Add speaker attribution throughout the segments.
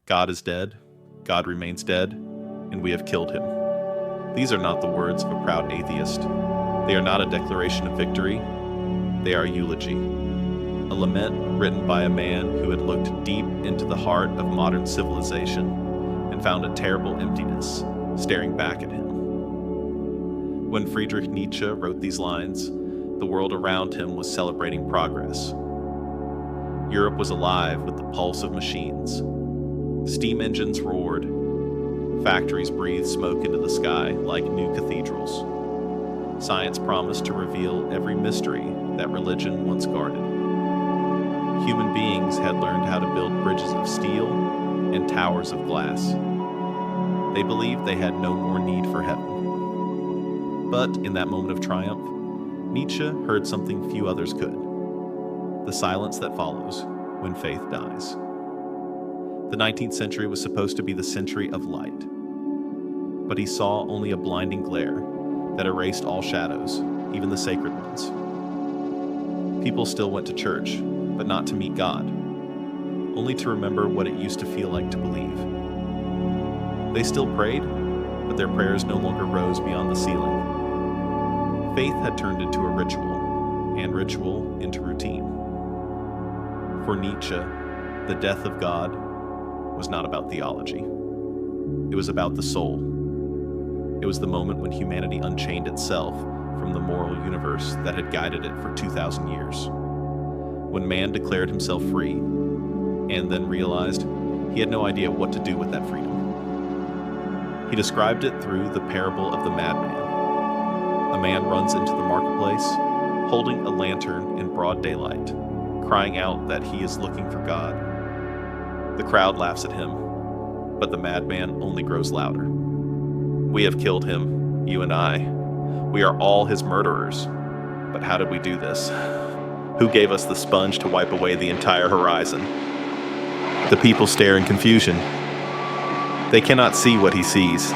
Speaker 1: God is dead, God remains dead, and we have killed him. These are not the words of a proud atheist. They are not a declaration of victory. They are a eulogy, a lament written by a man who had looked deep into the heart of modern civilization and found a terrible emptiness staring back at him. When Friedrich Nietzsche wrote these lines, the world around him was celebrating progress. Europe was alive with the pulse of machines. Steam engines roared. Factories breathed smoke into the sky like new cathedrals. Science promised to reveal every mystery that religion once guarded. Human beings had learned how to build bridges of steel and towers of glass. They believed they had no more need for heaven. But in that moment of triumph, Nietzsche heard something few others could: the silence that follows when faith dies. The 19th century was supposed to be the century of light, but he saw only a blinding glare that erased all shadows, even the sacred ones. People still went to church, but not to meet God, only to remember what it used to feel like to believe. They still prayed, but their prayers no longer rose beyond the ceiling. Faith had turned into a ritual, and ritual into routine. For Nietzsche, the death of God was not about theology. It was about the soul. It was the moment when humanity unchained itself from the moral universe that had guided it for 2,000 years. When man declared himself free, and then realized he had no idea what to do with that freedom. He described it through the parable of the madman. A man runs into the marketplace, holding a lantern in broad daylight, crying out that he is looking for God. The crowd laughs at him, but the madman only grows louder. We have killed him, you and I. We are all his murderers. But how did we do this? Who gave us the sponge to wipe away the entire horizon? The people stare in confusion. They cannot see what he sees.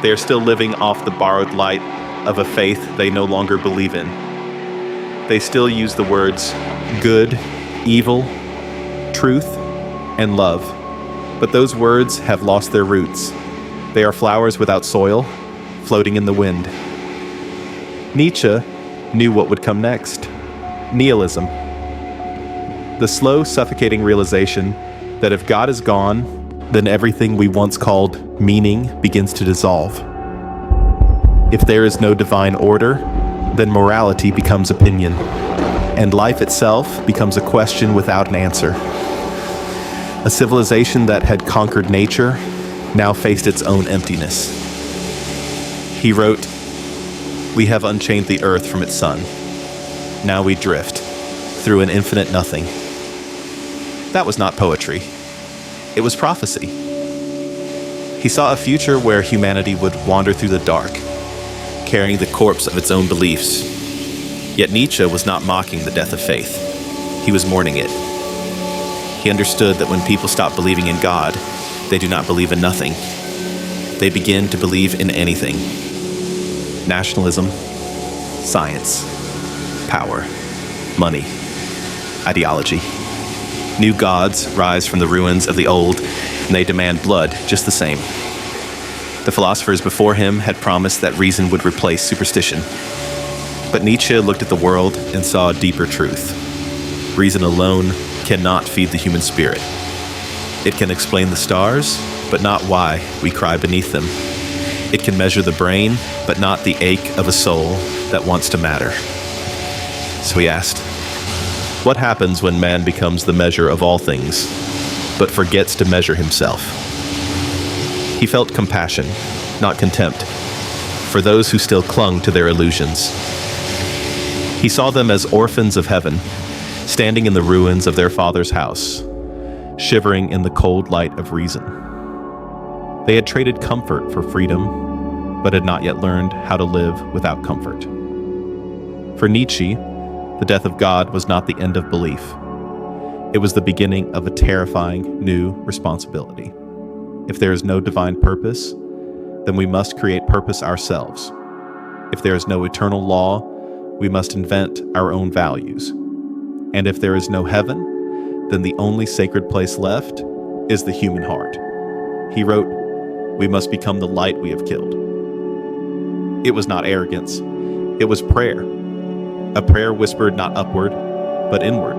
Speaker 1: They are still living off the borrowed light of a faith they no longer believe in. They still use the words good, evil, truth, and love. But those words have lost their roots. They are flowers without soil, floating in the wind. Nietzsche knew what would come next: nihilism. The slow, suffocating realization that if God is gone, then everything we once called meaning begins to dissolve. If there is no divine order, then morality becomes opinion, and life itself becomes a question without an answer. A civilization that had conquered nature now faced its own emptiness. He wrote, "We have unchained the earth from its sun. Now we drift through an infinite nothing." That was not poetry. It was prophecy. He saw a future where humanity would wander through the dark, carrying the corpse of its own beliefs. Yet Nietzsche was not mocking the death of faith. He was mourning it. He understood that when people stop believing in God, they do not believe in nothing. They begin to believe in anything. Nationalism, science, power, money, ideology. New gods rise from the ruins of the old, and they demand blood just the same. The philosophers before him had promised that reason would replace superstition. But Nietzsche looked at the world and saw a deeper truth. Reason alone cannot feed the human spirit. It can explain the stars, but not why we cry beneath them. It can measure the brain, but not the ache of a soul that wants to matter. So he asked, what happens when man becomes the measure of all things, but forgets to measure himself? He felt compassion, not contempt, for those who still clung to their illusions. He saw them as orphans of heaven, standing in the ruins of their father's house, shivering in the cold light of reason. They had traded comfort for freedom, but had not yet learned how to live without comfort. For Nietzsche, the death of God was not the end of belief. It was the beginning of a terrifying new responsibility. If there is no divine purpose, then we must create purpose ourselves. If there is no eternal law, we must invent our own values. And if there is no heaven, then the only sacred place left is the human heart. He wrote, "We must become the light we have killed." It was not arrogance. It was prayer. A prayer whispered not upward, but inward.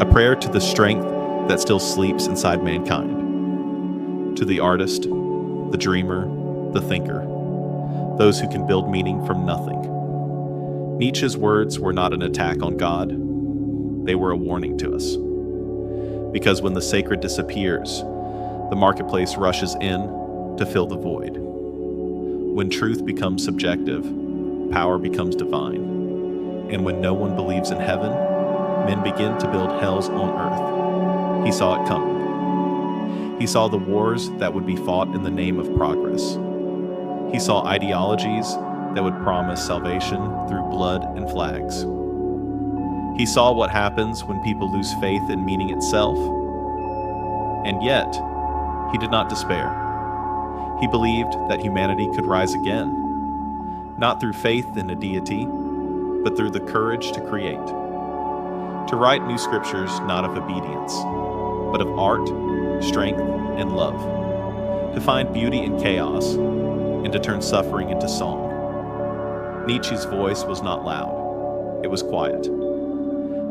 Speaker 1: A prayer to the strength that still sleeps inside mankind. To the artist, the dreamer, the thinker, those who can build meaning from nothing. Nietzsche's words were not an attack on God. They were a warning to us. Because when the sacred disappears, the marketplace rushes in to fill the void. When truth becomes subjective, power becomes divine. And when no one believes in heaven, men begin to build hells on earth. He saw it coming. He saw the wars that would be fought in the name of progress. He saw ideologies that would promise salvation through blood and flags. He saw what happens when people lose faith in meaning itself. And yet, he did not despair. He believed that humanity could rise again, not through faith in a deity, but through the courage to create. To write new scriptures not of obedience, but of art, strength, and love. To find beauty in chaos, and to turn suffering into song. Nietzsche's voice was not loud. It was quiet.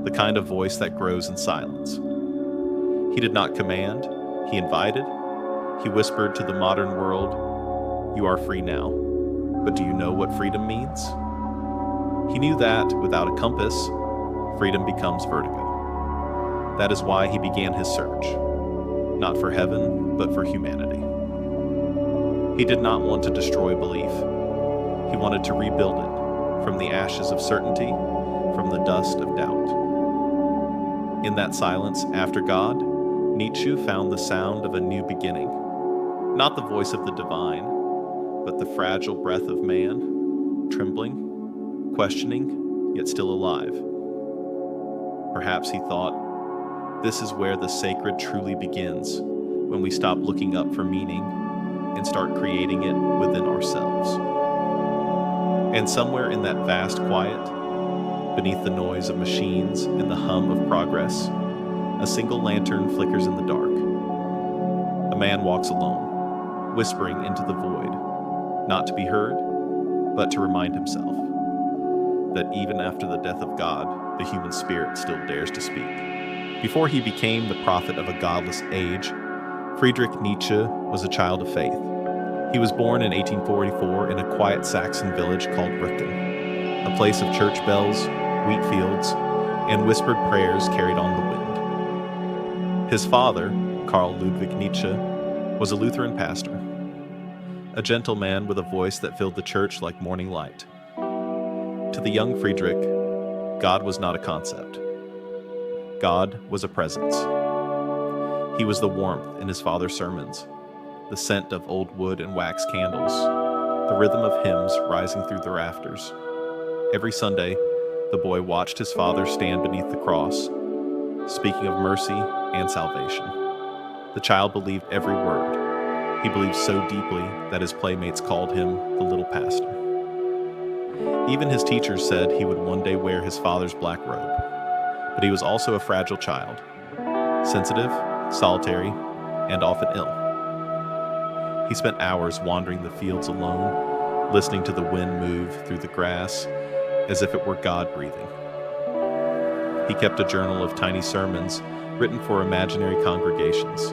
Speaker 1: The kind of voice that grows in silence. He did not command. He invited. He whispered to the modern world, "You are free now, but do you know what freedom means?" He knew that, without a compass, freedom becomes vertigo. That is why he began his search, not for heaven, but for humanity. He did not want to destroy belief. He wanted to rebuild it from the ashes of certainty, from the dust of doubt. In that silence, after God, Nietzsche found the sound of a new beginning. Not the voice of the divine, but the fragile breath of man, trembling, questioning, yet still alive. Perhaps he thought, this is where the sacred truly begins, when we stop looking up for meaning and start creating it within ourselves. And somewhere in that vast quiet, beneath the noise of machines and the hum of progress, a single lantern flickers in the dark. A man walks alone, whispering into the void, not to be heard, but to remind himself that even after the death of God, the human spirit still dares to speak. Before he became the prophet of a godless age, Friedrich Nietzsche was a child of faith. He was born in 1844 in a quiet Saxon village called Rücken, a place of church bells, wheat fields, and whispered prayers carried on the wind. His father, Karl Ludwig Nietzsche, was a Lutheran pastor, a gentle man with a voice that filled the church like morning light. To the young Friedrich, God was not a concept. God was a presence. He was the warmth in his father's sermons, the scent of old wood and wax candles, the rhythm of hymns rising through the rafters. Every Sunday, the boy watched his father stand beneath the cross, speaking of mercy and salvation. The child believed every word. He believed so deeply that his playmates called him the little pastor. Even his teachers said he would one day wear his father's black robe. But he was also a fragile child, sensitive, solitary, and often ill. He spent hours wandering the fields alone, listening to the wind move through the grass as if it were God breathing. He kept a journal of tiny sermons written for imaginary congregations.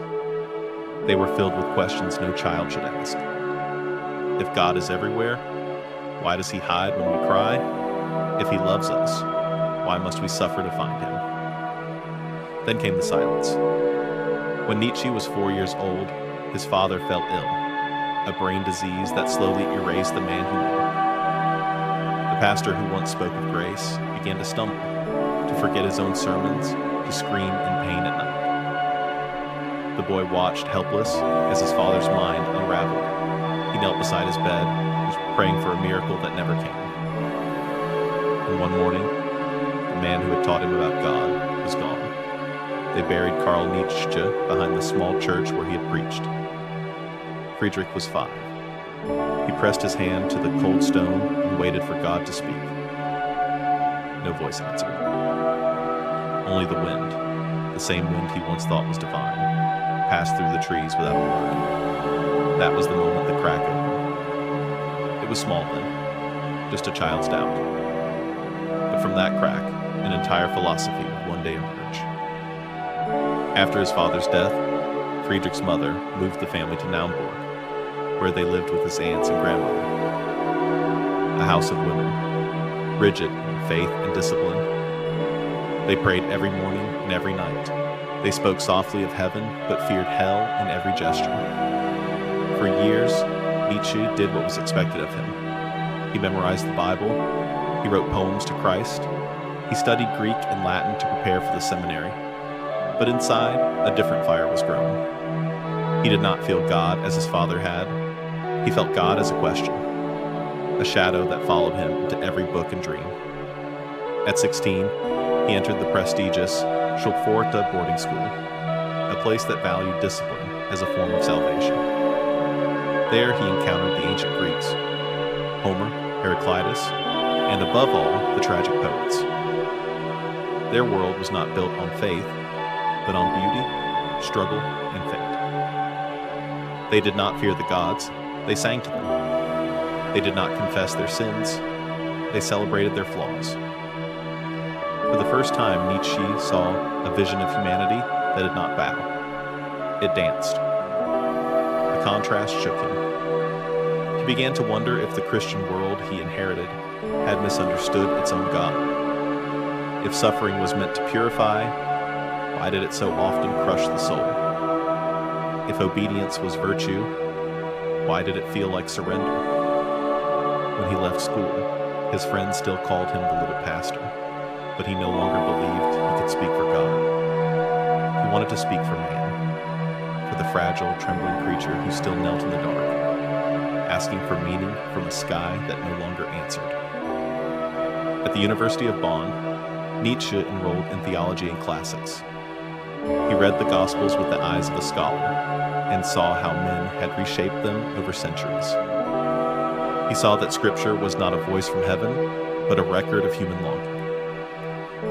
Speaker 1: They were filled with questions no child should ask. If God is everywhere, why does he hide when we cry? If he loves us, why must we suffer to find him? Then came the silence. When Nietzsche was 4 years old, his father fell ill, a brain disease that slowly erased the man he knew. The pastor who once spoke of grace began to stumble, to forget his own sermons, to scream in pain at night. The boy watched helpless as his father's mind unraveled. He knelt beside his bed, praying for a miracle that never came. And one morning, the man who had taught him about God was gone. They buried Karl Nietzsche behind the small church where he had preached. Friedrich was 5. He pressed his hand to the cold stone and waited for God to speak. No voice answered. Only the wind, the same wind he once thought was divine. passed through the trees without a word. That was the moment the crack opened. It was small then, just a child's doubt. But from that crack, an entire philosophy would one day emerge. After his father's death, Friedrich's mother moved the family to Naumburg, where they lived with his aunts and grandmother. A house of women, rigid in faith and discipline. They prayed every morning and every night. They spoke softly of heaven, but feared hell in every gesture. For years, Nietzsche did what was expected of him. He memorized the Bible. He wrote poems to Christ. He studied Greek and Latin to prepare for the seminary. But inside, a different fire was growing. He did not feel God as his father had. He felt God as a question, a shadow that followed him into every book and dream. At 16, he entered the prestigious Schulpforta boarding school, a place that valued discipline as a form of salvation. There he encountered the ancient Greeks, Homer, Heraclitus, and above all, the tragic poets. Their world was not built on faith, but on beauty, struggle, and fate. They did not fear the gods, they sang to them. They did not confess their sins, they celebrated their flaws. For the first time, Nietzsche saw a vision of humanity that did not bow. It danced. The contrast shook him. He began to wonder if the Christian world he inherited had misunderstood its own God. If suffering was meant to purify, why did it so often crush the soul? If obedience was virtue, why did it feel like surrender? When he left school, his friends still called him the little pastor, but he no longer believed he could speak for God. He wanted to speak for man, for the fragile, trembling creature who still knelt in the dark, asking for meaning from a sky that no longer answered. At the University of Bonn, Nietzsche enrolled in theology and classics. He read the Gospels with the eyes of a scholar and saw how men had reshaped them over centuries. He saw that Scripture was not a voice from heaven, but a record of human longing.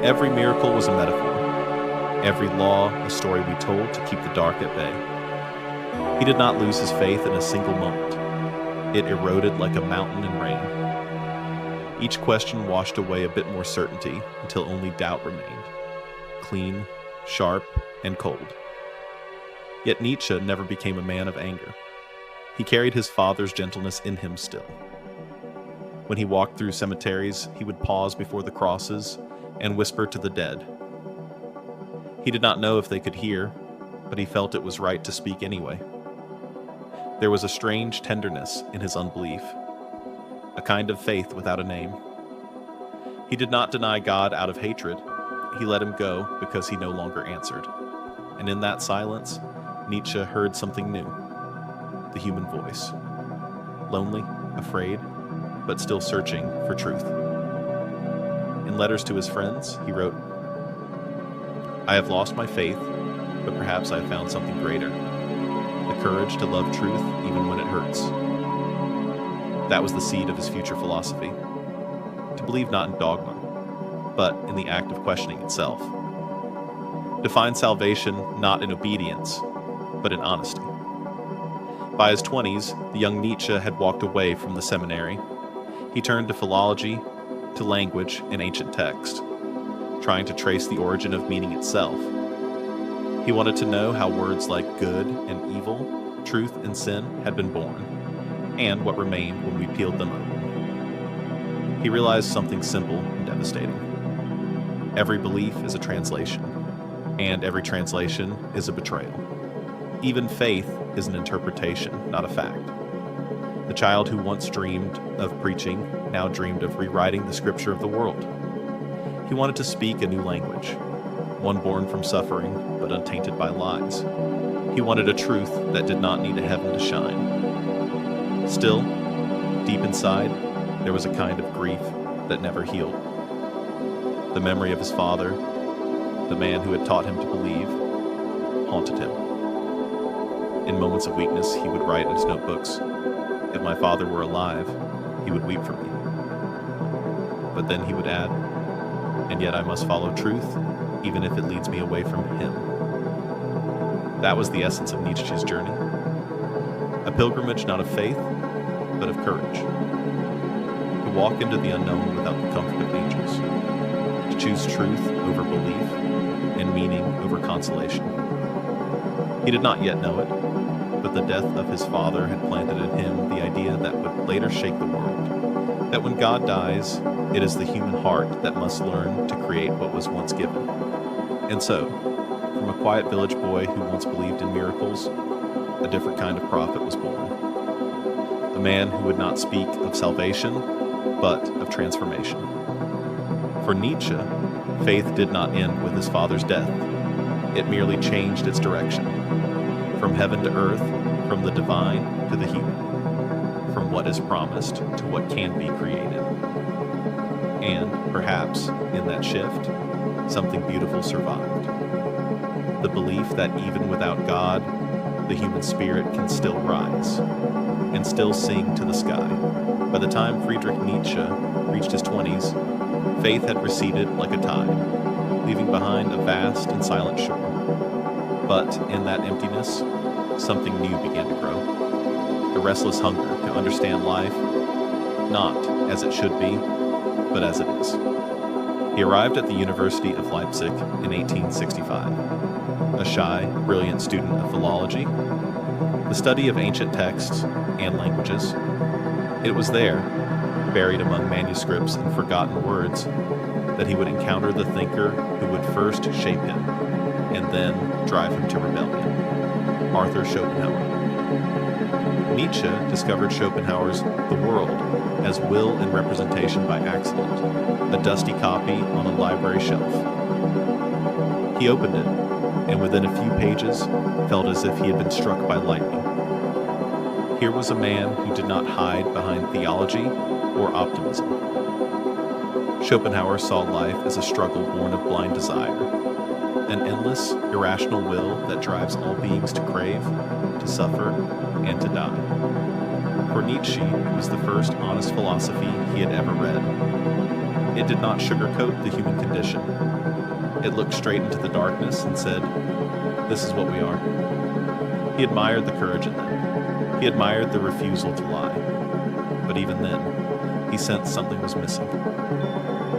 Speaker 1: Every miracle was a metaphor, every law a story we told to keep the dark at bay. He did not lose his faith in a single moment. It eroded like a mountain in rain. Each question washed away a bit more certainty until only doubt remained, clean, sharp, and cold. Yet Nietzsche never became a man of anger. He carried his father's gentleness in him still. When he walked through cemeteries, he would pause before the crosses and whisper to the dead. He did not know if they could hear, but he felt it was right to speak anyway. There was a strange tenderness in his unbelief, a kind of faith without a name. He did not deny God out of hatred. He let him go because he no longer answered. And in that silence, Nietzsche heard something new, the human voice. Lonely, afraid, but still searching for truth. In letters to his friends, he wrote, "I have lost my faith, but perhaps I have found something greater, the courage to love truth even when it hurts." That was the seed of his future philosophy, to believe not in dogma, but in the act of questioning itself. To find salvation not in obedience, but in honesty. By his 20s, the young Nietzsche had walked away from the seminary. He turned to philology, to language and ancient text, trying to trace the origin of meaning itself. He wanted to know how words like good and evil, truth and sin had been born, and what remained when we peeled them open. He realized something simple and devastating. Every belief is a translation, and every translation is a betrayal. Even faith is an interpretation, not a fact. The child who once dreamed of preaching now dreamed of rewriting the scripture of the world. He wanted to speak a new language, one born from suffering but untainted by lies. He wanted a truth that did not need a heaven to shine. Still, deep inside, there was a kind of grief that never healed. The memory of his father, the man who had taught him to believe, haunted him. In moments of weakness, he would write in his notebooks, "If my father were alive, he would weep for me." But then he would add, "And yet I must follow truth, even if it leads me away from him." That was the essence of Nietzsche's journey. A pilgrimage not of faith, but of courage. To walk into the unknown without the comfort of angels. To choose truth over belief and meaning over consolation. He did not yet know it, but the death of his father had planted in him the idea that would later shake the world. That when God dies, it is the human heart that must learn to create what was once given. And so, from a quiet village boy who once believed in miracles, a different kind of prophet was born. A man who would not speak of salvation, but of transformation. For Nietzsche, faith did not end with his father's death. It merely changed its direction. From heaven to earth, from the divine to the human. From what is promised to what can be created. And, perhaps, in that shift, something beautiful survived. The belief that even without God, the human spirit can still rise, and still sing to the sky. By the time Friedrich Nietzsche reached his 20s, faith had receded like a tide, leaving behind a vast and silent shore. But in that emptiness, something new began to grow. A restless hunger to understand life, not as it should be, but as it is. He arrived at the University of Leipzig in 1865, a shy, brilliant student of philology, the study of ancient texts and languages. It was there, buried among manuscripts and forgotten words, that he would encounter the thinker who would first shape him, and then drive him to rebellion, Arthur Schopenhauer. Nietzsche discovered Schopenhauer's The World as will and representation by accident, a dusty copy on a library shelf. He opened it, and within a few pages felt as if he had been struck by lightning. Here was a man who did not hide behind theology or optimism. Schopenhauer saw life as a struggle born of blind desire, an endless, irrational will that drives all beings to crave, to suffer, and to die. For Nietzsche, it was the first honest philosophy he had ever read. It did not sugarcoat the human condition. It looked straight into the darkness and said, "This is what we are." He admired the courage in them. He admired the refusal to lie. But even then, he sensed something was missing.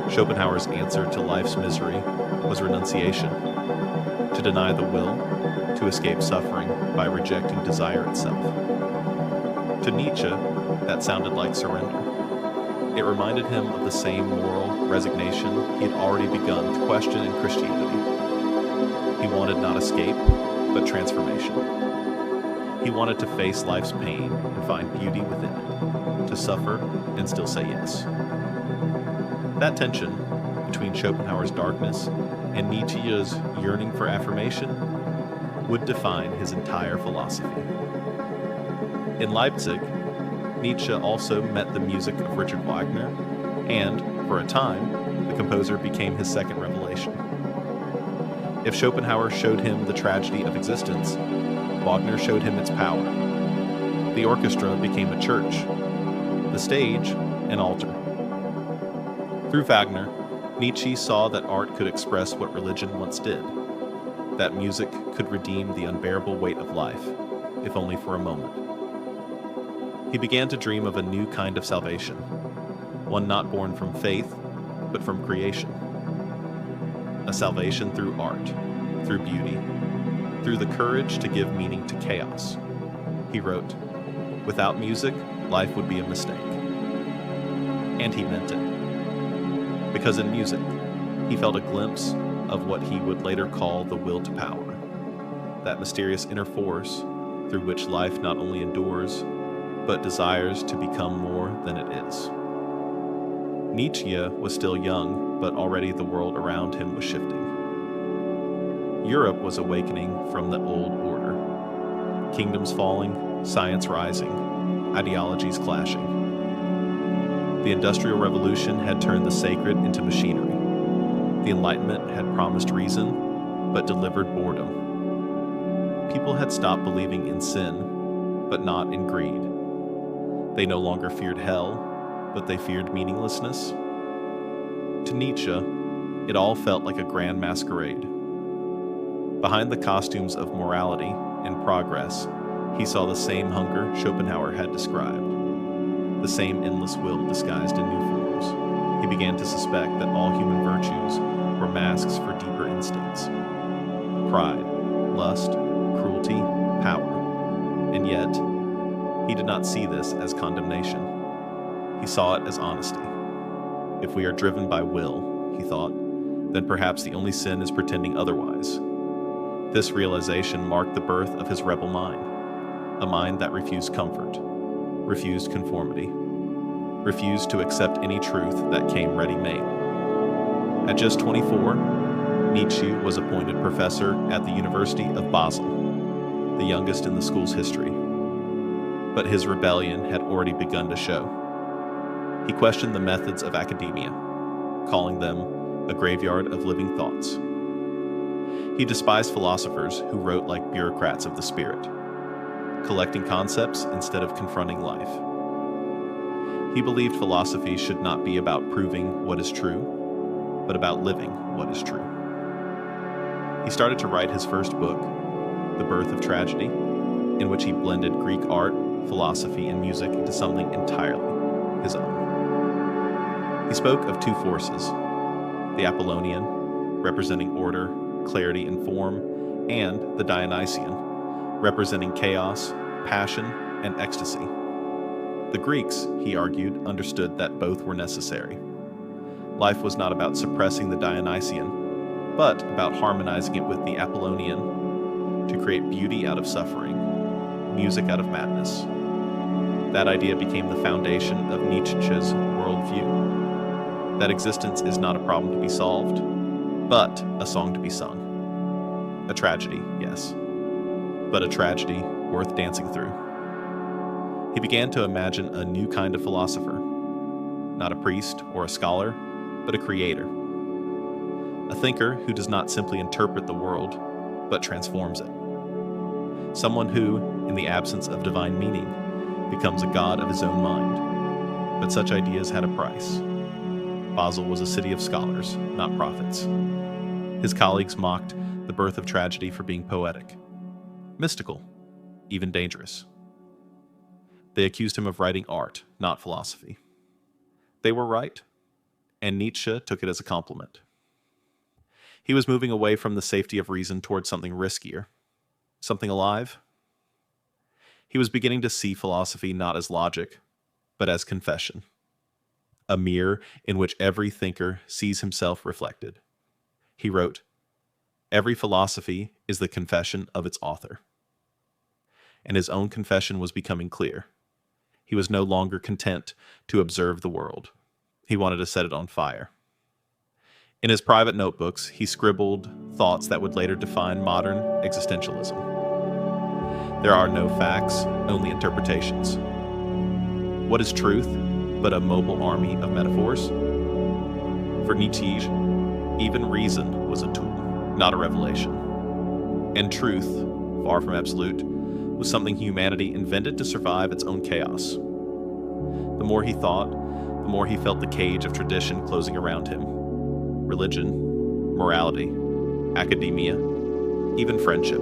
Speaker 1: Schopenhauer's answer to life's misery was renunciation, to deny the will, to escape suffering by rejecting desire itself. To Nietzsche, that sounded like surrender. It reminded him of the same moral resignation he had already begun to question in Christianity. He wanted not escape, but transformation. He wanted to face life's pain and find beauty within it, to suffer and still say yes. That tension between Schopenhauer's darkness and Nietzsche's yearning for affirmation would define his entire philosophy. In Leipzig, Nietzsche also met the music of Richard Wagner, and, for a time, the composer became his second revelation. If Schopenhauer showed him the tragedy of existence, Wagner showed him its power. The orchestra became a church, the stage an altar. Through Wagner, Nietzsche saw that art could express what religion once did, that music could redeem the unbearable weight of life, if only for a moment. He began to dream of a new kind of salvation, one not born from faith, but from creation. A salvation through art, through beauty, through the courage to give meaning to chaos. He wrote, "Without music, life would be a mistake." And he meant it. Because in music, he felt a glimpse of what he would later call the will to power, that mysterious inner force through which life not only endures, but desires to become more than it is. Nietzsche was still young, but already the world around him was shifting. Europe was awakening from the old order. Kingdoms falling, science rising, ideologies clashing. The Industrial Revolution had turned the sacred into machinery. The Enlightenment had promised reason, but delivered boredom. People had stopped believing in sin, but not in greed. They no longer feared hell, but they feared meaninglessness. To Nietzsche, it all felt like a grand masquerade. Behind the costumes of morality and progress, he saw the same hunger Schopenhauer had described, the same endless will disguised in new forms. He began to suspect that all human virtues were masks for deeper instincts: pride, lust, cruelty, power. And yet, he did not see this as condemnation. He saw it as honesty. If we are driven by will, he thought, then perhaps the only sin is pretending otherwise. This realization marked the birth of his rebel mind, a mind that refused comfort, refused conformity, refused to accept any truth that came ready-made. At just 24, Nietzsche was appointed professor at the University of Basel, the youngest in the school's history. But his rebellion had already begun to show. He questioned the methods of academia, calling them a graveyard of living thoughts. He despised philosophers who wrote like bureaucrats of the spirit, collecting concepts instead of confronting life. He believed philosophy should not be about proving what is true, but about living what is true. He started to write his first book, The Birth of Tragedy, in which he blended Greek art, philosophy, and music into something entirely his own. He spoke of two forces: the Apollonian, representing order, clarity, and form, and the Dionysian, representing chaos, passion, and ecstasy. The Greeks, he argued, understood that both were necessary. Life was not about suppressing the Dionysian, but about harmonizing it with the Apollonian to create beauty out of suffering, music out of madness. That idea became the foundation of Nietzsche's worldview, that existence is not a problem to be solved, but a song to be sung. A tragedy, yes, but a tragedy worth dancing through. He began to imagine a new kind of philosopher, not a priest or a scholar, but a creator. A thinker who does not simply interpret the world, but transforms it. Someone who, in the absence of divine meaning, becomes a god of his own mind. But such ideas had a price. Basel was a city of scholars, not prophets. His colleagues mocked The Birth of Tragedy for being poetic, mystical, even dangerous. They accused him of writing art, not philosophy. They were right, and Nietzsche took it as a compliment. He was moving away from the safety of reason towards something riskier, something alive. He was beginning to see philosophy not as logic, but as confession, a mirror in which every thinker sees himself reflected. He wrote, "Every philosophy is the confession of its author." And his own confession was becoming clear. He was no longer content to observe the world. He wanted to set it on fire. In his private notebooks, he scribbled thoughts that would later define modern existentialism. There are no facts, only interpretations. What is truth but a mobile army of metaphors? For Nietzsche, even reason was a tool, not a revelation. And truth, far from absolute, was something humanity invented to survive its own chaos. The more he thought, the more he felt the cage of tradition closing around him. Religion, morality, academia, even friendship.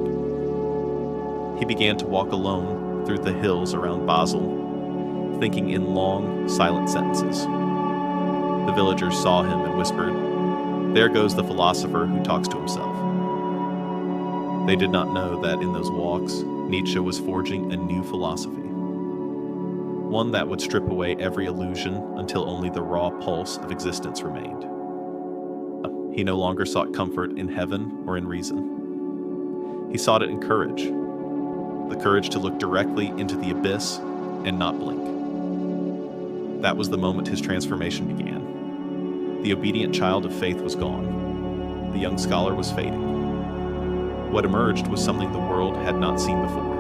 Speaker 1: He began to walk alone through the hills around Basel, thinking in long, silent sentences. The villagers saw him and whispered, "There goes the philosopher who talks to himself." They did not know that in those walks, Nietzsche was forging a new philosophy, one that would strip away every illusion until only the raw pulse of existence remained. He no longer sought comfort in heaven or in reason. He sought it in courage, the courage to look directly into the abyss and not blink. That was the moment his transformation began. The obedient child of faith was gone. The young scholar was fading. What emerged was something the world had not seen before.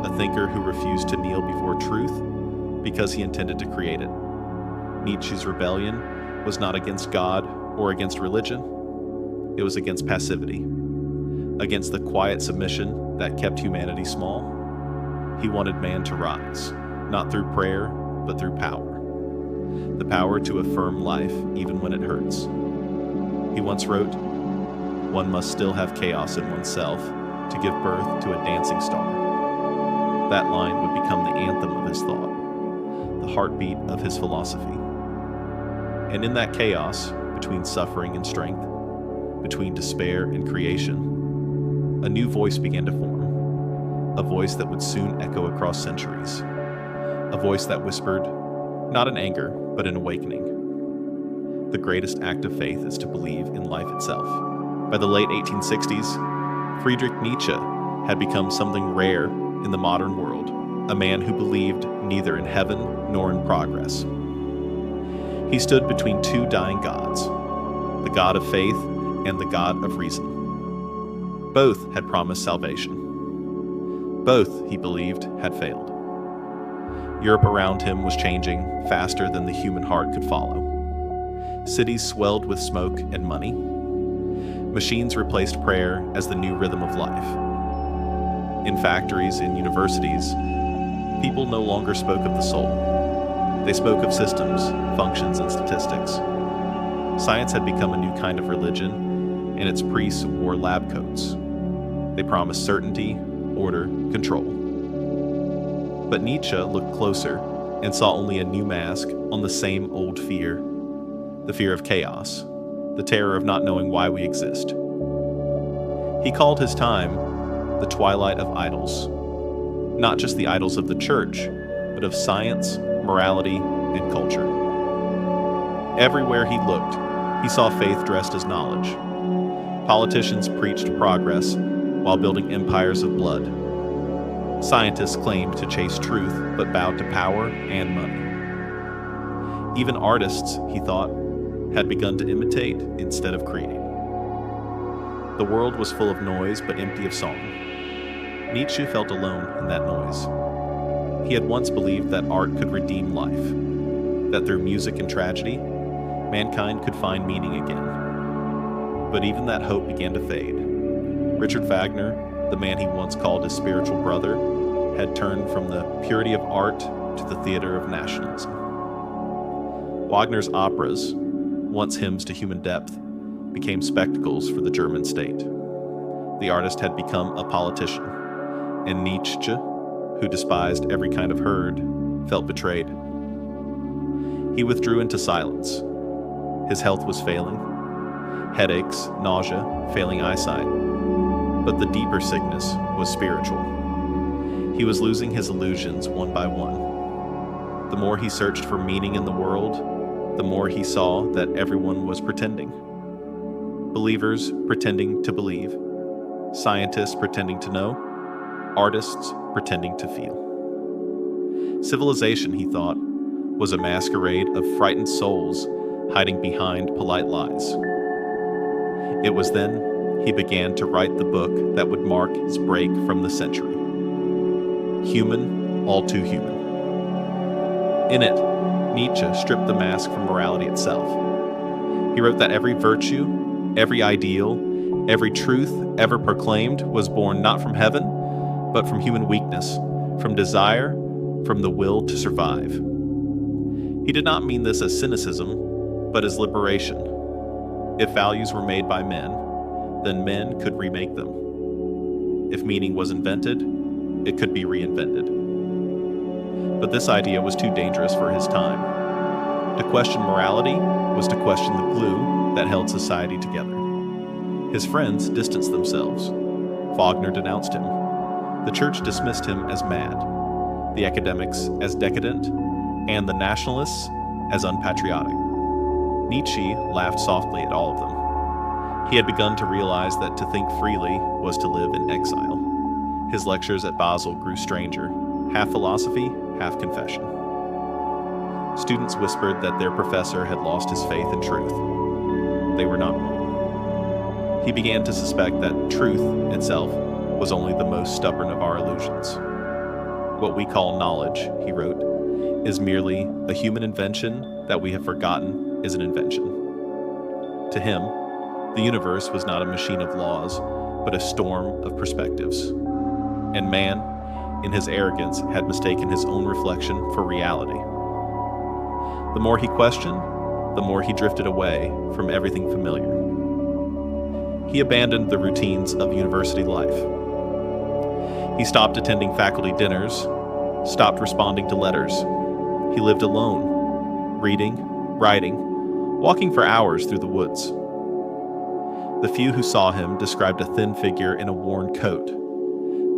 Speaker 1: A thinker who refused to kneel before truth because he intended to create it. Nietzsche's rebellion was not against God or against religion. It was against passivity, against the quiet submission that kept humanity small. He wanted man to rise, not through prayer, but through power. The power to affirm life even when it hurts. He once wrote, one must still have chaos in oneself to give birth to a dancing star. That line would become the anthem of his thought, the heartbeat of his philosophy. And in that chaos, between suffering and strength, between despair and creation, a new voice began to form, a voice that would soon echo across centuries, a voice that whispered, not in anger, but in awakening. The greatest act of faith is to believe in life itself. By the late 1860s, Friedrich Nietzsche had become something rare in the modern world, a man who believed neither in heaven nor in progress. He stood between two dying gods, the God of faith and the God of reason. Both had promised salvation. Both, he believed, had failed. Europe around him was changing faster than the human heart could follow. Cities swelled with smoke and money. Machines replaced prayer as the new rhythm of life. In factories and universities, people no longer spoke of the soul. They spoke of systems, functions, and statistics. Science had become a new kind of religion, and its priests wore lab coats. They promised certainty, order, control. But Nietzsche looked closer and saw only a new mask on the same old fear, the fear of chaos, the terror of not knowing why we exist. He called his time the twilight of idols, not just the idols of the church, but of science, morality, and culture. Everywhere he looked, he saw faith dressed as knowledge. Politicians preached progress while building empires of blood. Scientists claimed to chase truth but bowed to power and money. Even artists, he thought, had begun to imitate instead of create. The world was full of noise but empty of song. Nietzsche felt alone in that noise. He had once believed that art could redeem life, that through music and tragedy, mankind could find meaning again. But even that hope began to fade. Richard Wagner, the man he once called his spiritual brother, had turned from the purity of art to the theater of nationalism. Wagner's operas, once hymns to human depth, became spectacles for the German state. The artist had become a politician, and Nietzsche, who despised every kind of herd, felt betrayed. He withdrew into silence. His health was failing, headaches, nausea, failing eyesight. But the deeper sickness was spiritual. He was losing his illusions one by one. The more he searched for meaning in the world, the more he saw that everyone was pretending. Believers pretending to believe, scientists pretending to know, artists pretending to feel. Civilization, he thought, was a masquerade of frightened souls hiding behind polite lies. It was then he began to write the book that would mark his break from the century. Human, all too human. In it, Nietzsche stripped the mask from morality itself. He wrote that every virtue, every ideal, every truth ever proclaimed was born not from heaven, but from human weakness, from desire, from the will to survive. He did not mean this as cynicism, but as liberation. If values were made by men, then men could remake them. If meaning was invented, it could be reinvented. But this idea was too dangerous for his time. To question morality was to question the glue that held society together. His friends distanced themselves. Wagner denounced him. The church dismissed him as mad, the academics as decadent, and the nationalists as unpatriotic. Nietzsche laughed softly at all of them. He had begun to realize that to think freely was to live in exile. His lectures at Basel grew stranger, half philosophy, half confession. Students whispered that their professor had lost his faith in truth. They were not wrong. He began to suspect that truth itself was only the most stubborn of our illusions. What we call knowledge, he wrote, is merely a human invention that we have forgotten is an invention. To him, the universe was not a machine of laws, but a storm of perspectives. And man, in his arrogance, had mistaken his own reflection for reality. The more he questioned, the more he drifted away from everything familiar. He abandoned the routines of university life. He stopped attending faculty dinners, stopped responding to letters. He lived alone, reading, writing, walking for hours through the woods. The few who saw him described a thin figure in a worn coat,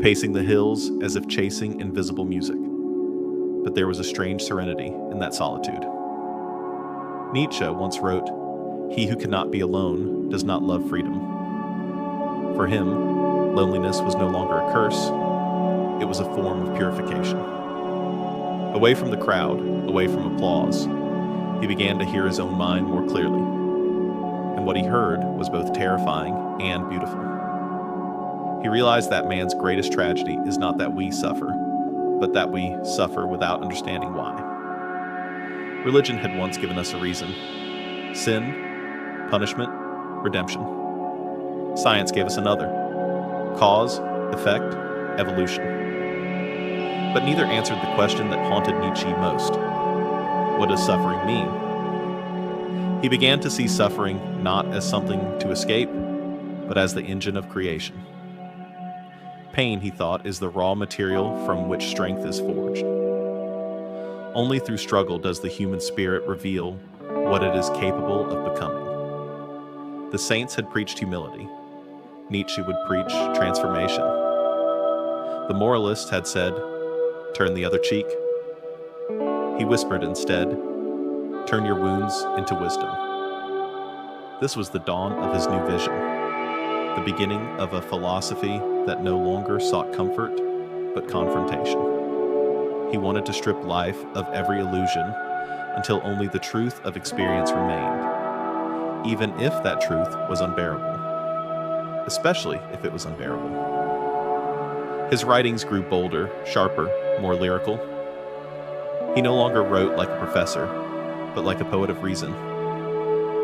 Speaker 1: pacing the hills as if chasing invisible music. But there was a strange serenity in that solitude. Nietzsche once wrote, "He who cannot be alone does not love freedom." For him, loneliness was no longer a curse, it was a form of purification. Away from the crowd, away from applause, he began to hear his own mind more clearly. And what he heard was both terrifying and beautiful. He realized that man's greatest tragedy is not that we suffer, but that we suffer without understanding why. Religion had once given us a reason: sin, punishment, redemption. Science gave us another: cause, effect, evolution. But neither answered the question that haunted Nietzsche most: what does suffering mean? He began to see suffering not as something to escape, but as the engine of creation. Pain, he thought, is the raw material from which strength is forged. Only through struggle does the human spirit reveal what it is capable of becoming. The saints had preached humility. Nietzsche would preach transformation. The moralists had said, "Turn the other cheek." He whispered instead, "Turn your wounds into wisdom." This was the dawn of his new vision, the beginning of a philosophy that no longer sought comfort, but confrontation. He wanted to strip life of every illusion until only the truth of experience remained, even if that truth was unbearable, especially if it was unbearable. His writings grew bolder, sharper, more lyrical. He no longer wrote like a professor, but like a poet of reason,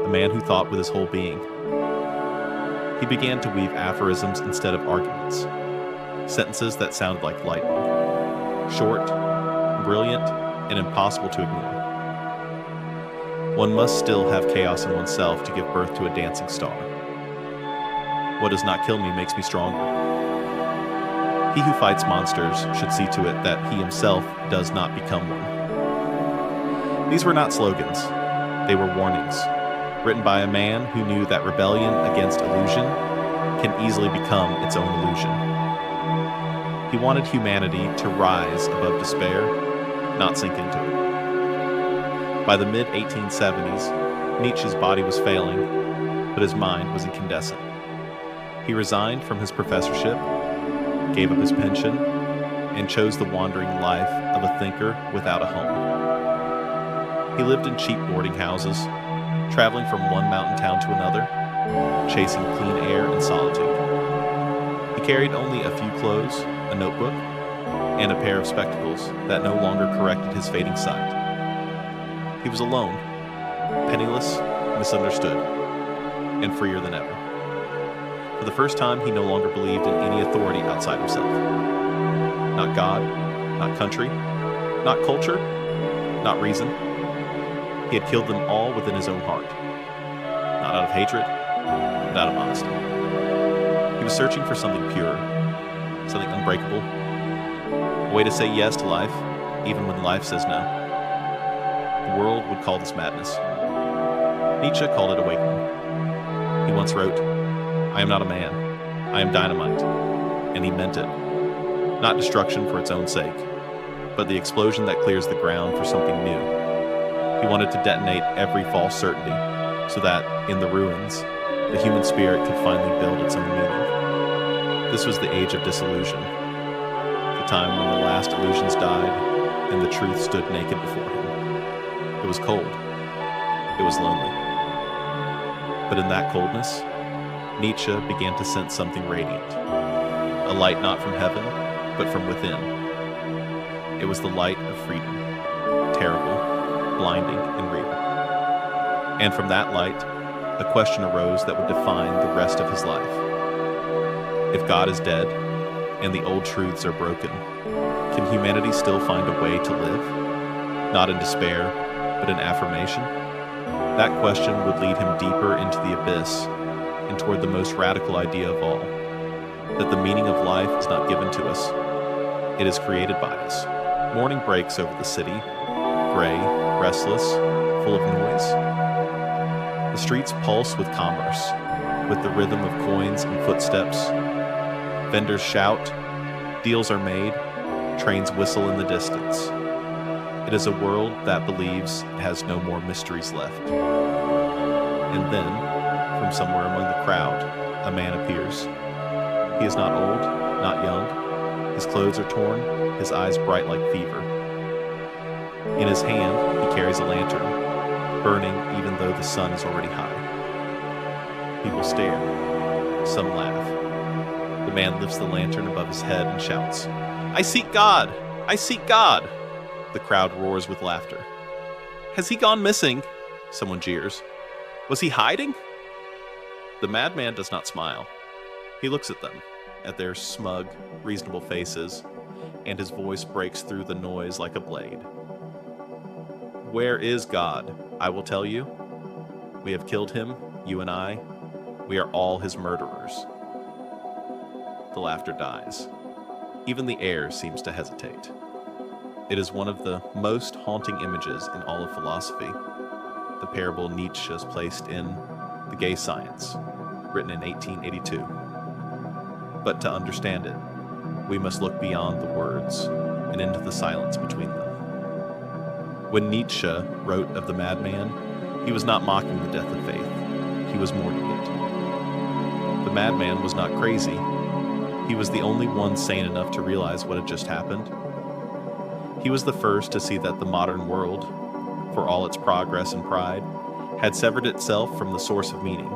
Speaker 1: a man who thought with his whole being. He began to weave aphorisms instead of arguments, sentences that sounded like lightning, short, brilliant, and impossible to ignore. One must still have chaos in oneself to give birth to a dancing star. What does not kill me makes me stronger. He who fights monsters should see to it that he himself does not become one. These were not slogans, they were warnings, written by a man who knew that rebellion against illusion can easily become its own illusion. He wanted humanity to rise above despair, not sink into it. By the mid-1870s, Nietzsche's body was failing, but his mind was incandescent. He resigned from his professorship, gave up his pension, and chose the wandering life of a thinker without a home. He lived in cheap boarding houses, traveling from one mountain town to another, chasing clean air and solitude. He carried only a few clothes, a notebook, and a pair of spectacles that no longer corrected his fading sight. He was alone, penniless, misunderstood, and freer than ever. For the first time, he no longer believed in any authority outside himself. Not God, not country, not culture, not reason. He had killed them all within his own heart. Not out of hatred, but out of honesty. He was searching for something pure, something unbreakable, a way to say yes to life, even when life says no. The world would call this madness. Nietzsche called it awakening. He once wrote, "I am not a man, I am dynamite," and he meant it. Not destruction for its own sake, but the explosion that clears the ground for something new. He wanted to detonate every false certainty, so that, in the ruins, the human spirit could finally build its own meaning. This was the age of disillusion, the time when the last illusions died and the truth stood naked before him. It was cold. It was lonely. But in that coldness, Nietzsche began to sense something radiant, a light not from heaven, but from within. It was the light of freedom, terrible, blinding, and real. And from that light, a question arose that would define the rest of his life. If God is dead, and the old truths are broken, can humanity still find a way to live? Not in despair, but in affirmation? That question would lead him deeper into the abyss, and toward the most radical idea of all, that the meaning of life is not given to us, it is created by us. Morning breaks over the city, gray, restless, full of noise. The streets pulse with commerce, with the rhythm of coins and footsteps. Vendors shout, deals are made, trains whistle in the distance. It is a world that believes it has no more mysteries left. And then, from somewhere among the crowd, a man appears. He is not old, not young. His clothes are torn, his eyes bright like fever. In his hand, he carries a lantern, burning even though the sun is already high. People stare. Some laugh. The man lifts the lantern above his head and shouts, "I seek God! I seek God!" The crowd roars with laughter. "Has he gone missing?" Someone jeers. "Was he hiding?" The madman does not smile. He looks at them, at their smug, reasonable faces, and his voice breaks through the noise like a blade. "Where is God? I will tell you. We have killed him, you and I. We are all his murderers." The laughter dies. Even the air seems to hesitate. It is one of the most haunting images in all of philosophy, the parable Nietzsche has placed in The Gay Science, written in 1882. But to understand it, we must look beyond the words and into the silence between them. When Nietzsche wrote of the madman, he was not mocking the death of faith. He was mourning it. The madman was not crazy. He was the only one sane enough to realize what had just happened. He was the first to see that the modern world, for all its progress and pride, had severed itself from the source of meaning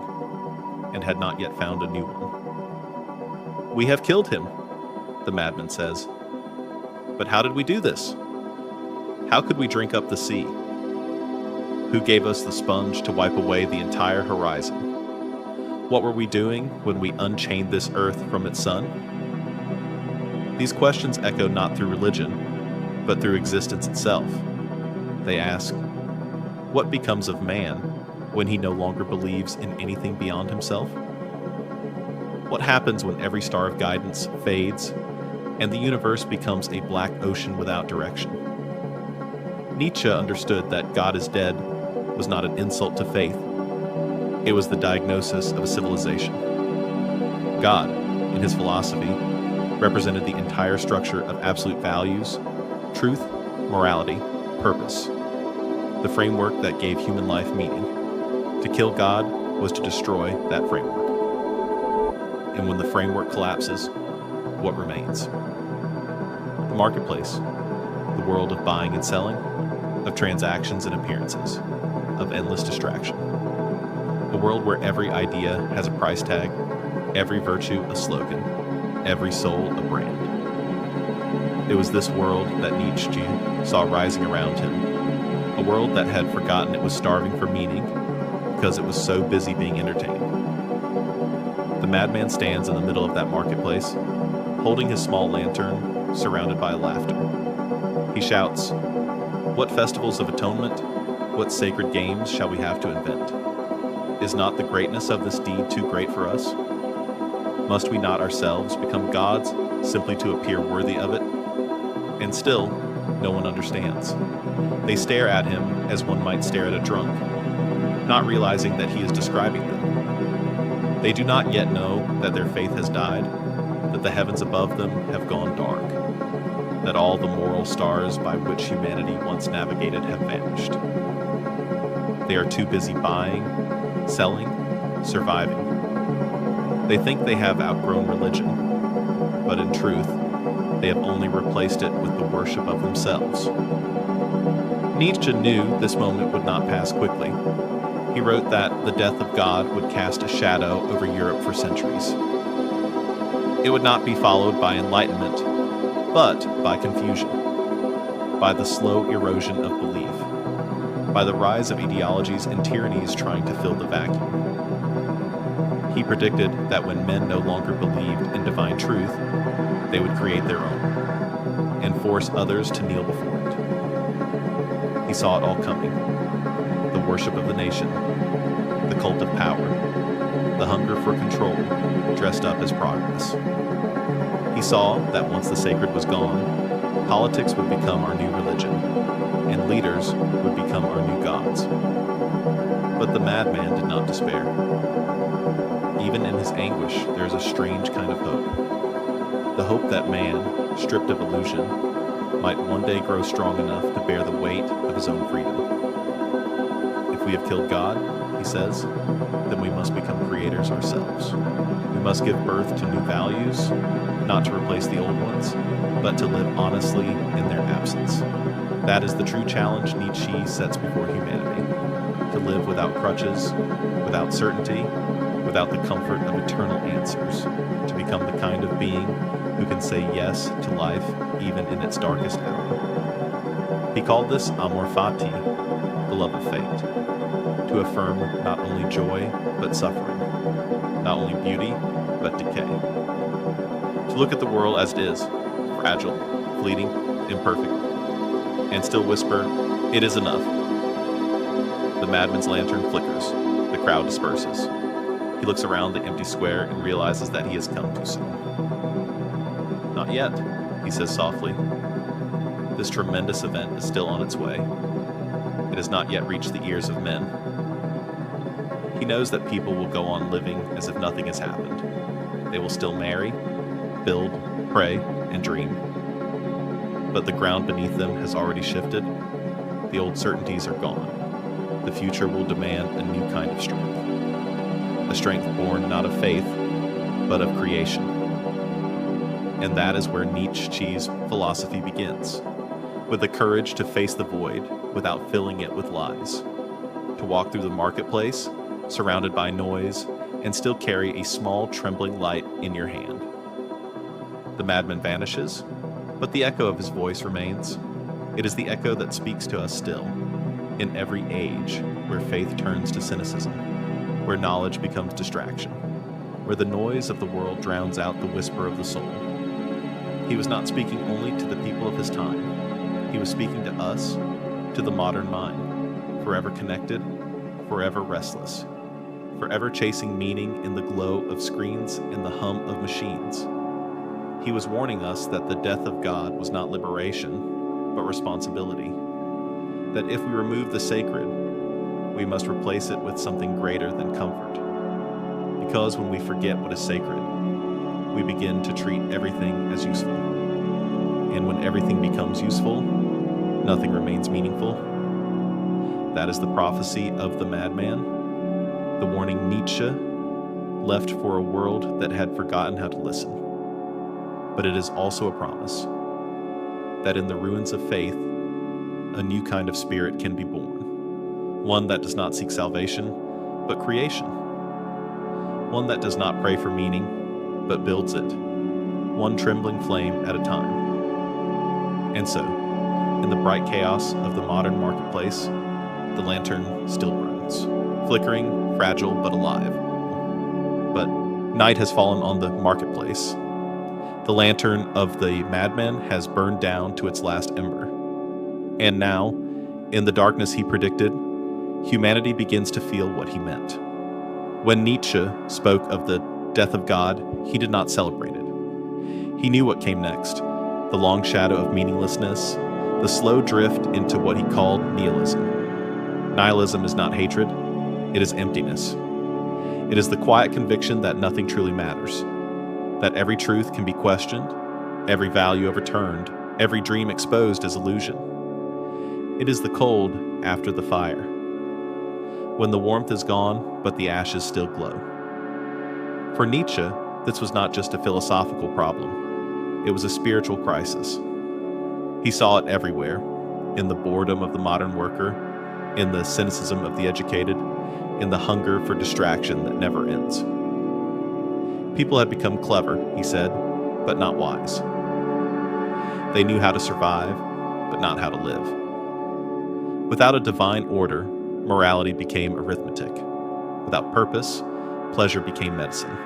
Speaker 1: and had not yet found a new one. "We have killed him," the madman says. "But how did we do this? How could we drink up the sea? Who gave us the sponge to wipe away the entire horizon? What were we doing when we unchained this earth from its sun?" These questions echo not through religion, but through existence itself. They ask, what becomes of man when he no longer believes in anything beyond himself? What happens when every star of guidance fades and the universe becomes a black ocean without direction? Nietzsche understood that God is dead was not an insult to faith. It was the diagnosis of a civilization. God, in his philosophy, represented the entire structure of absolute values, truth, morality, purpose, the framework that gave human life meaning. To kill God was to destroy that framework. And when the framework collapses, what remains? The marketplace, the world of buying and selling, of transactions and appearances, of endless distraction. A world where every idea has a price tag, every virtue a slogan, every soul a brand. It was this world that Nietzsche saw rising around him, a world that had forgotten it was starving for meaning because it was so busy being entertained. The madman stands in the middle of that marketplace, holding his small lantern, surrounded by laughter. He shouts, "What festivals of atonement, what sacred games shall we have to invent? Is not the greatness of this deed too great for us? Must we not ourselves become gods simply to appear worthy of it?" And still, no one understands. They stare at him as one might stare at a drunk, not realizing that he is describing them. They do not yet know that their faith has died, that the heavens above them have gone dark, that all the moral stars by which humanity once navigated have vanished. They are too busy buying, selling, surviving. They think they have outgrown religion, but in truth, they have only replaced it with the worship of themselves. Nietzsche knew this moment would not pass quickly. He wrote that the death of God would cast a shadow over Europe for centuries. It would not be followed by enlightenment, but by confusion, by the slow erosion of belief, by the rise of ideologies and tyrannies trying to fill the vacuum. He predicted that when men no longer believed in divine truth, they would create their own and force others to kneel before it. He saw it all coming. The worship of the nation, the cult of power, the hunger for control dressed up as progress. He saw that once the sacred was gone, politics would become our new religion, and leaders would become our new gods. But the madman did not despair. Even in his anguish, there is a strange kind of hope. The hope that man, stripped of illusion, might one day grow strong enough to bear the weight of his own freedom. If we have killed God, he says, then we must become creators ourselves. We must give birth to new values, not to replace the old ones, but to live honestly in their absence. That is the true challenge Nietzsche sets before humanity: to live without crutches, without certainty, without the comfort of eternal answers, to become the kind of being who can say yes to life even in its darkest hour. He called this Amor Fati, the love of fate, to affirm not only joy but suffering, not only beauty but decay. To look at the world as it is, fragile, fleeting, imperfect, and still whisper, "It is enough." The madman's lantern flickers. The crowd disperses. He looks around the empty square and realizes that he has come too soon. "Not yet," he says softly. This tremendous event is still on its way. It has not yet reached the ears of men. He knows that people will go on living as if nothing has happened. They will still marry, build, pray, and dream. But the ground beneath them has already shifted. The old certainties are gone. The future will demand a new kind of strength. A strength born not of faith, but of creation. And that is where Nietzsche's philosophy begins, with the courage to face the void without filling it with lies, to walk through the marketplace, surrounded by noise, and still carry a small trembling light in your hand. The madman vanishes, but the echo of his voice remains. It is the echo that speaks to us still, in every age where faith turns to cynicism, where knowledge becomes distraction, where the noise of the world drowns out the whisper of the soul. He was not speaking only to the people of his time. He was speaking to us, to the modern mind, forever connected, forever restless, forever chasing meaning in the glow of screens and the hum of machines. He was warning us that the death of God was not liberation, but responsibility. That if we remove the sacred, we must replace it with something greater than comfort. Because when we forget what is sacred, we begin to treat everything as useful. And when everything becomes useful, nothing remains meaningful. That is the prophecy of the madman, the warning Nietzsche left for a world that had forgotten how to listen. But it is also a promise that in the ruins of faith, a new kind of spirit can be born. One that does not seek salvation, but creation. One that does not pray for meaning, but builds it, one trembling flame at a time. And so, in the bright chaos of the modern marketplace, the lantern still burns, flickering, fragile, but alive. But night has fallen on the marketplace. The lantern of the madman has burned down to its last ember. And now, in the darkness he predicted, humanity begins to feel what he meant. When Nietzsche spoke of the death of God, he did not celebrate it. He knew what came next, the long shadow of meaninglessness, the slow drift into what he called nihilism. Nihilism is not hatred, it is emptiness. It is the quiet conviction that nothing truly matters, that every truth can be questioned, every value overturned, every dream exposed as illusion. It is the cold after the fire, when the warmth is gone, but the ashes still glow. For Nietzsche, this was not just a philosophical problem, it was a spiritual crisis. He saw it everywhere, in the boredom of the modern worker, in the cynicism of the educated, in the hunger for distraction that never ends. People had become clever, he said, but not wise. They knew how to survive, but not how to live. Without a divine order, morality became arithmetic. Without purpose, pleasure became medicine.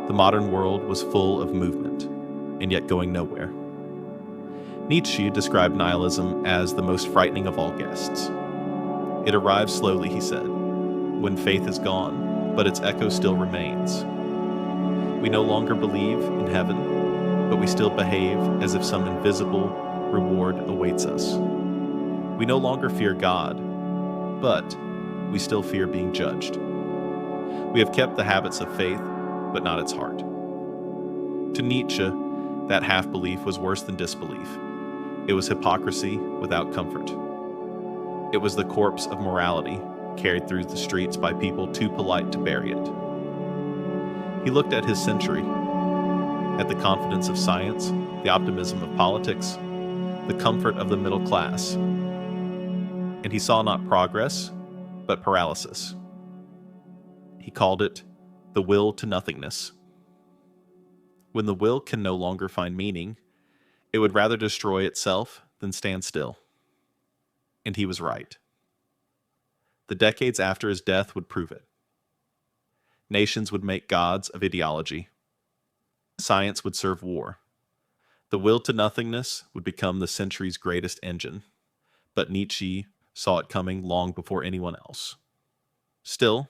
Speaker 1: The modern world was full of movement, and yet going nowhere. Nietzsche described nihilism as the most frightening of all guests. It arrives slowly, he said, when faith is gone, but its echo still remains. We no longer believe in heaven, but we still behave as if some invisible reward awaits us. We no longer fear God, but we still fear being judged. We have kept the habits of faith, but not its heart. To Nietzsche, that half-belief was worse than disbelief. It was hypocrisy without comfort. It was the corpse of morality carried through the streets by people too polite to bury it. He looked at his century, at the confidence of science, the optimism of politics, the comfort of the middle class, and he saw not progress, but paralysis. He called it the will to nothingness. When the will can no longer find meaning, it would rather destroy itself than stand still. And he was right. The decades after his death would prove it. Nations would make gods of ideology. Science would serve war. The will to nothingness would become the century's greatest engine, but Nietzsche saw it coming long before anyone else. Still,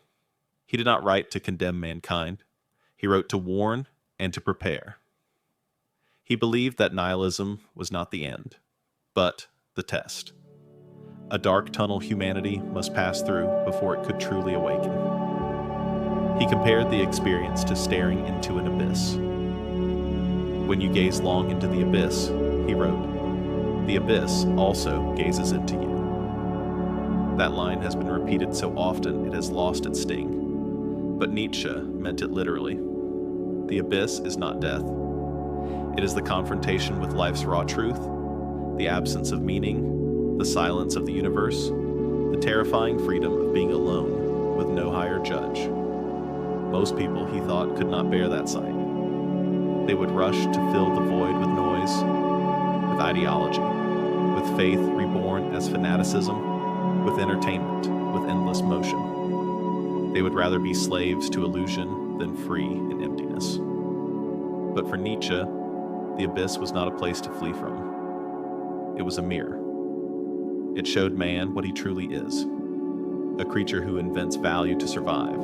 Speaker 1: he did not write to condemn mankind. He wrote to warn and to prepare. He believed that nihilism was not the end, but the test. A dark tunnel humanity must pass through before it could truly awaken. He compared the experience to staring into an abyss. When you gaze long into the abyss, he wrote, the abyss also gazes into you. That line has been repeated so often it has lost its sting. But Nietzsche meant it literally. The abyss is not death. It is the confrontation with life's raw truth, the absence of meaning, the silence of the universe, the terrifying freedom of being alone with no higher judge. Most people, he thought, could not bear that sight. They would rush to fill the void with noise, with ideology, with faith reborn as fanaticism, with entertainment, with endless motion. They would rather be slaves to illusion than free in emptiness. But for Nietzsche, the abyss was not a place to flee from. It was a mirror. It showed man what he truly is, a creature who invents value to survive.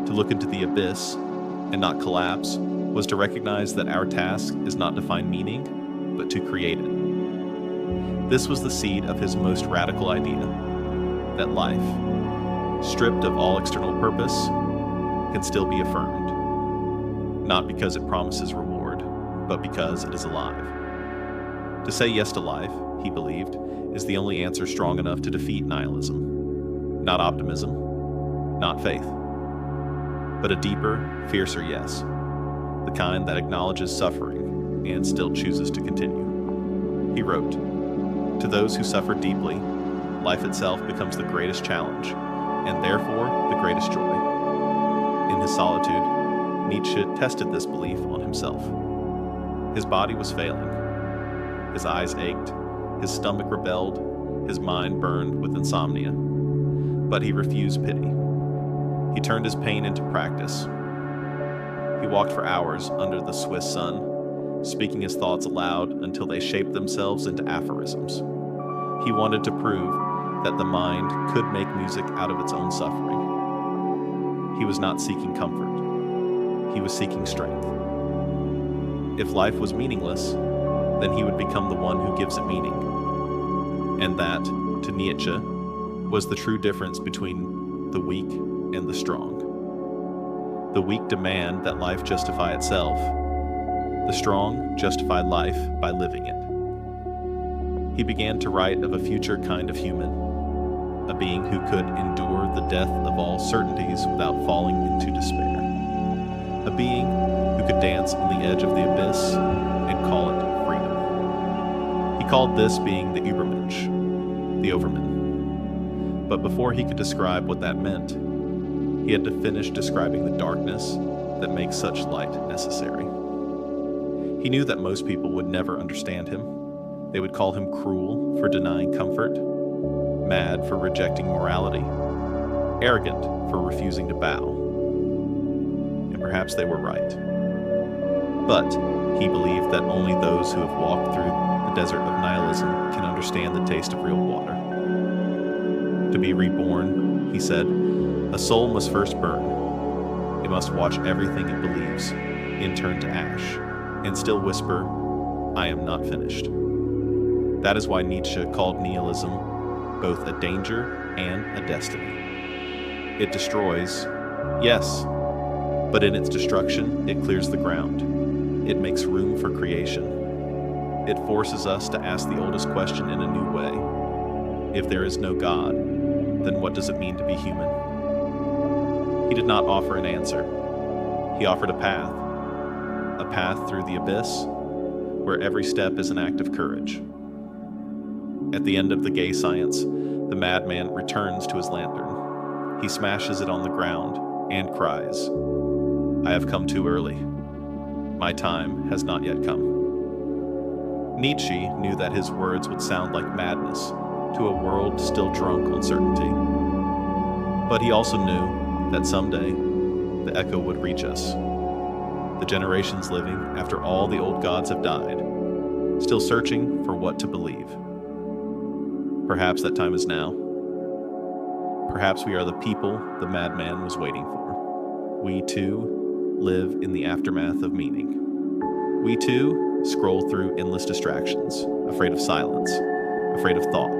Speaker 1: To look into the abyss and not collapse was to recognize that our task is not to find meaning, but to create it. This was the seed of his most radical idea, that life, stripped of all external purpose, can still be affirmed, not because it promises reward, but because it is alive. To say yes to life, he believed, is the only answer strong enough to defeat nihilism, not optimism, not faith, but a deeper, fiercer yes, the kind that acknowledges suffering and still chooses to continue. He wrote, to those who suffer deeply, life itself becomes the greatest challenge, and therefore the greatest joy. In his solitude, Nietzsche tested this belief on himself. His body was failing. His eyes ached, his stomach rebelled, his mind burned with insomnia. But he refused pity. He turned his pain into practice. He walked for hours under the Swiss sun, speaking his thoughts aloud until they shaped themselves into aphorisms. He wanted to prove that the mind could make music out of its own suffering. He was not seeking comfort. He was seeking strength. If life was meaningless, then he would become the one who gives it meaning. And that, to Nietzsche, was the true difference between the weak and the strong. The weak demand that life justify itself. The strong justify life by living it. He began to write of a future kind of human, a being who could endure the death of all certainties without falling into despair, a being who could dance on the edge of the abyss and call it freedom. He called this being the Übermensch, the overman. But before he could describe what that meant, he had to finish describing the darkness that makes such light necessary. He knew that most people would never understand him. They would call him cruel for denying comfort, mad for rejecting morality, arrogant for refusing to bow. And perhaps they were right. But he believed that only those who have walked through the desert of nihilism can understand the taste of real water. To be reborn, he said, A soul must first burn. It must watch everything it believes in turn to ash, and still whisper, "I am not finished." That is why Nietzsche called nihilism both a danger and a destiny. It destroys, yes, but in its destruction, it clears the ground. It makes room for creation. It forces us to ask the oldest question in a new way. If there is no God, then what does it mean to be human? He did not offer an answer. He offered a path through the abyss, where every step is an act of courage. At the end of the gay science, the madman returns to his lantern. He smashes it on the ground and cries, "I have come too early. My time has not yet come." Nietzsche knew that his words would sound like madness to a world still drunk on certainty. But he also knew that someday the echo would reach us. The generations living after all the old gods have died, still searching for what to believe. Perhaps that time is now. Perhaps we are the people the madman was waiting for. We too live in the aftermath of meaning. We too scroll through endless distractions, afraid of silence, afraid of thought,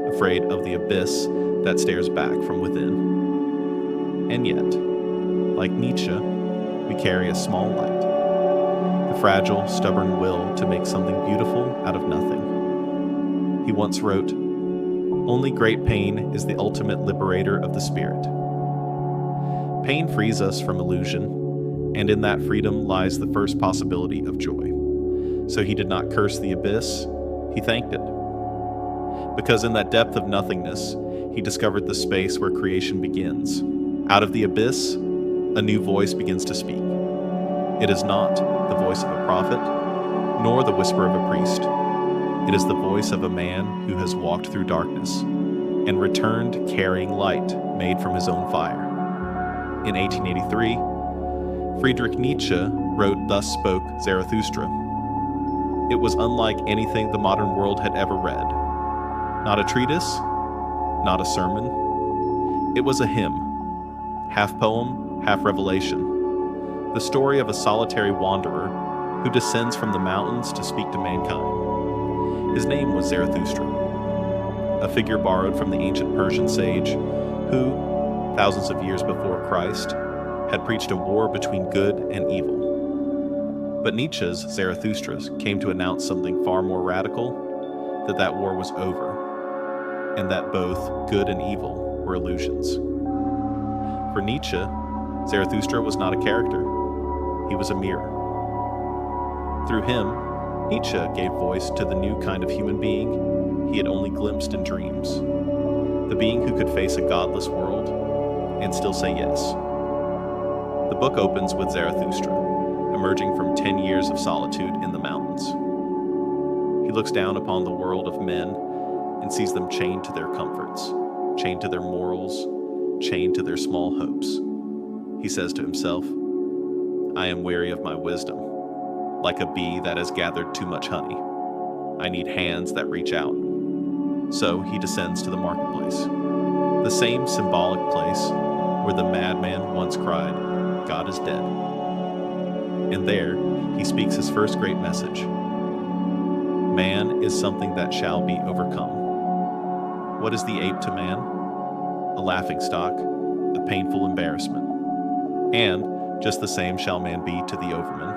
Speaker 1: afraid of the abyss that stares back from within. And yet, like Nietzsche, we carry a small light, the fragile, stubborn will to make something beautiful out of nothing. He once wrote, "Only great pain is the ultimate liberator of the spirit." Pain frees us from illusion, and in that freedom lies the first possibility of joy. So he did not curse the abyss, he thanked it. Because in that depth of nothingness, he discovered the space where creation begins. Out of the abyss, a new voice begins to speak. It is not the voice of a prophet, nor the whisper of a priest. It is the voice of a man who has walked through darkness and returned carrying light made from his own fire. In 1883, Friedrich Nietzsche wrote "Thus Spoke Zarathustra." It was unlike anything the modern world had ever read. Not a treatise, not a sermon. It was a hymn, half poem, half revelation. The story of a solitary wanderer who descends from the mountains to speak to mankind. His name was Zarathustra, a figure borrowed from the ancient Persian sage who, thousands of years before Christ, had preached a war between good and evil. But Nietzsche's Zarathustra came to announce something far more radical, that war was over, and that both good and evil were illusions. For Nietzsche, Zarathustra was not a character, he was a mirror. Through him, Nietzsche gave voice to the new kind of human being he had only glimpsed in dreams, the being who could face a godless world and still say yes. The book opens with Zarathustra, emerging from 10 years of solitude in the mountains. He looks down upon the world of men and sees them chained to their comforts, chained to their morals, chained to their small hopes. He says to himself, "I am weary of my wisdom, like a bee that has gathered too much honey. I need hands that reach out." So he descends to the marketplace, the same symbolic place where the madman once cried, "God is dead." And there he speaks his first great message. Man is something that shall be overcome. What is the ape to man? A laughingstock, a painful embarrassment. And just the same shall man be to the overman.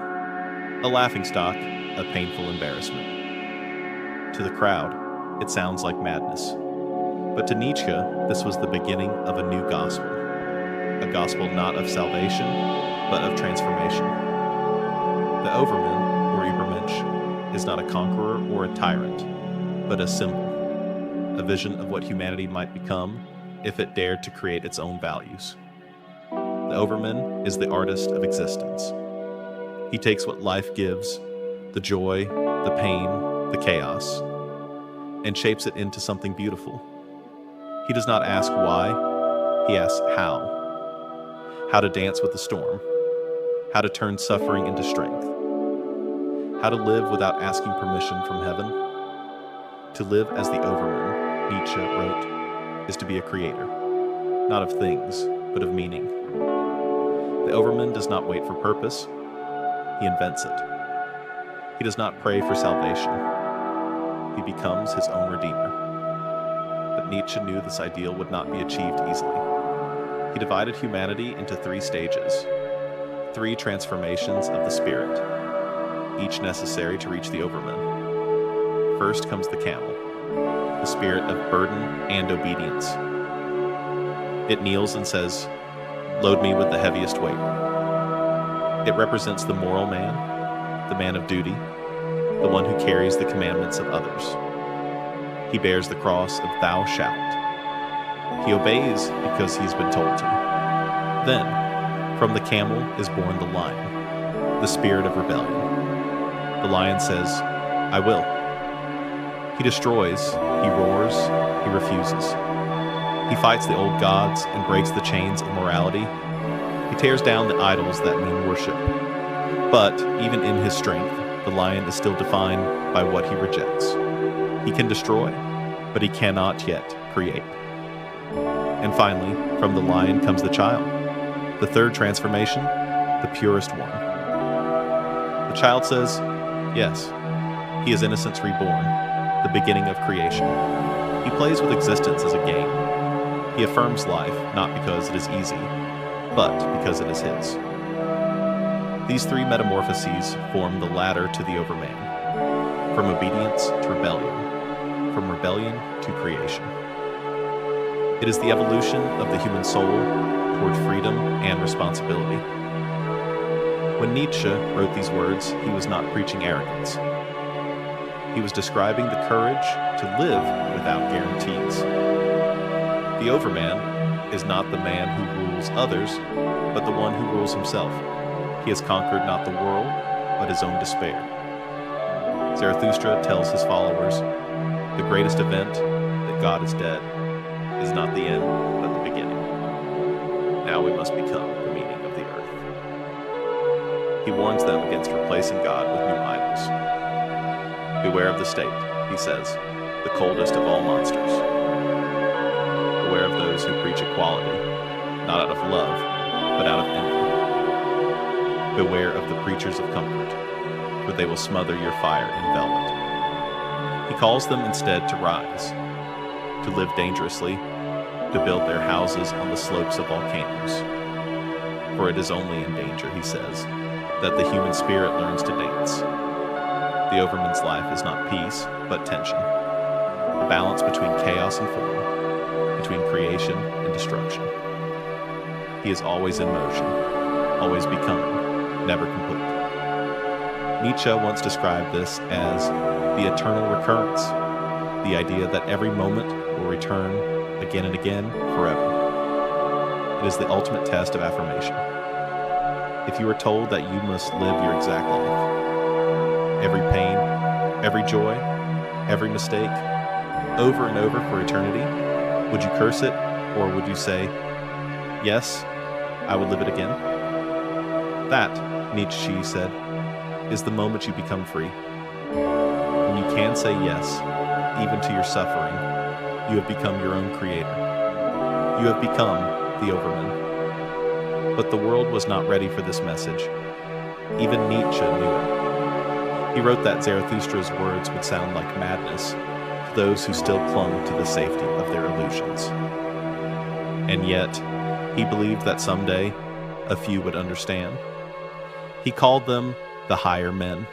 Speaker 1: A laughingstock, a painful embarrassment. To the crowd, it sounds like madness. But to Nietzsche, this was the beginning of a new gospel. A gospel not of salvation, but of transformation. The overman, or Übermensch, is not a conqueror or a tyrant, but a symbol, a vision of what humanity might become if it dared to create its own values. The overman is the artist of existence. He takes what life gives, the joy, the pain, the chaos, and shapes it into something beautiful. He does not ask why, he asks how. How to dance with the storm, how to turn suffering into strength, how to live without asking permission from heaven. To live as the overman, Nietzsche wrote, is to be a creator, not of things, but of meaning. The overman does not wait for purpose, he invents it. He does not pray for salvation, he becomes his own redeemer. But Nietzsche knew this ideal would not be achieved easily. He divided humanity into 3 stages, 3 transformations of the spirit, each necessary to reach the overman. First comes the camel, the spirit of burden and obedience. It kneels and says, "Load me with the heaviest weight." It represents the moral man, the man of duty, the one who carries the commandments of others. He bears the cross of "thou shalt." He obeys because he's been told to. Then, from the camel is born the lion, the spirit of rebellion. The lion says, "I will." He destroys, he roars, he refuses. He fights the old gods and breaks the chains of morality. He tears down the idols that mean worship. But even in his strength, the lion is still defined by what he rejects. He can destroy, but he cannot yet create. And finally, from the lion comes the child, the third transformation, the purest one. The child says, yes, he is innocence reborn, the beginning of creation. He plays with existence as a game. He affirms life not because it is easy, but because it is his. These 3 metamorphoses form the ladder to the overman, from obedience to rebellion, from rebellion to creation. It is the evolution of the human soul toward freedom and responsibility. When Nietzsche wrote these words, he was not preaching arrogance. He was describing the courage to live without guarantees. The overman is not the man who rules others, but the one who rules himself. He has conquered not the world, but his own despair. Zarathustra tells his followers, the greatest event, that God is dead, is not the end, but the beginning. Now we must become the meaning of the earth. He warns them against replacing God with new idols. Beware of the state, he says, the coldest of all monsters. Beware of those who preach equality, not out of love, but out of envy. Beware of the preachers of comfort, for they will smother your fire in velvet. He calls them instead to rise, to live dangerously, to build their houses on the slopes of volcanoes. For it is only in danger, he says, that the human spirit learns to dance. The overman's life is not peace, but tension, a balance between chaos and form, between creation and destruction. He is always in motion, always becoming, never complete. Nietzsche once described this as the eternal recurrence, the idea that every moment will return again and again, forever. It is the ultimate test of affirmation. If you were told that you must live your exact life, every pain, every joy, every mistake, over and over for eternity, would you curse it, or would you say, yes, I would live it again? That, Nietzsche said, is the moment you become free. When you can say yes, even to your suffering, you have become your own creator. You have become the overman. But the world was not ready for this message. Even Nietzsche knew it. He wrote that Zarathustra's words would sound like madness to those who still clung to the safety of their illusions. And yet, he believed that someday a few would understand. He called them the higher men,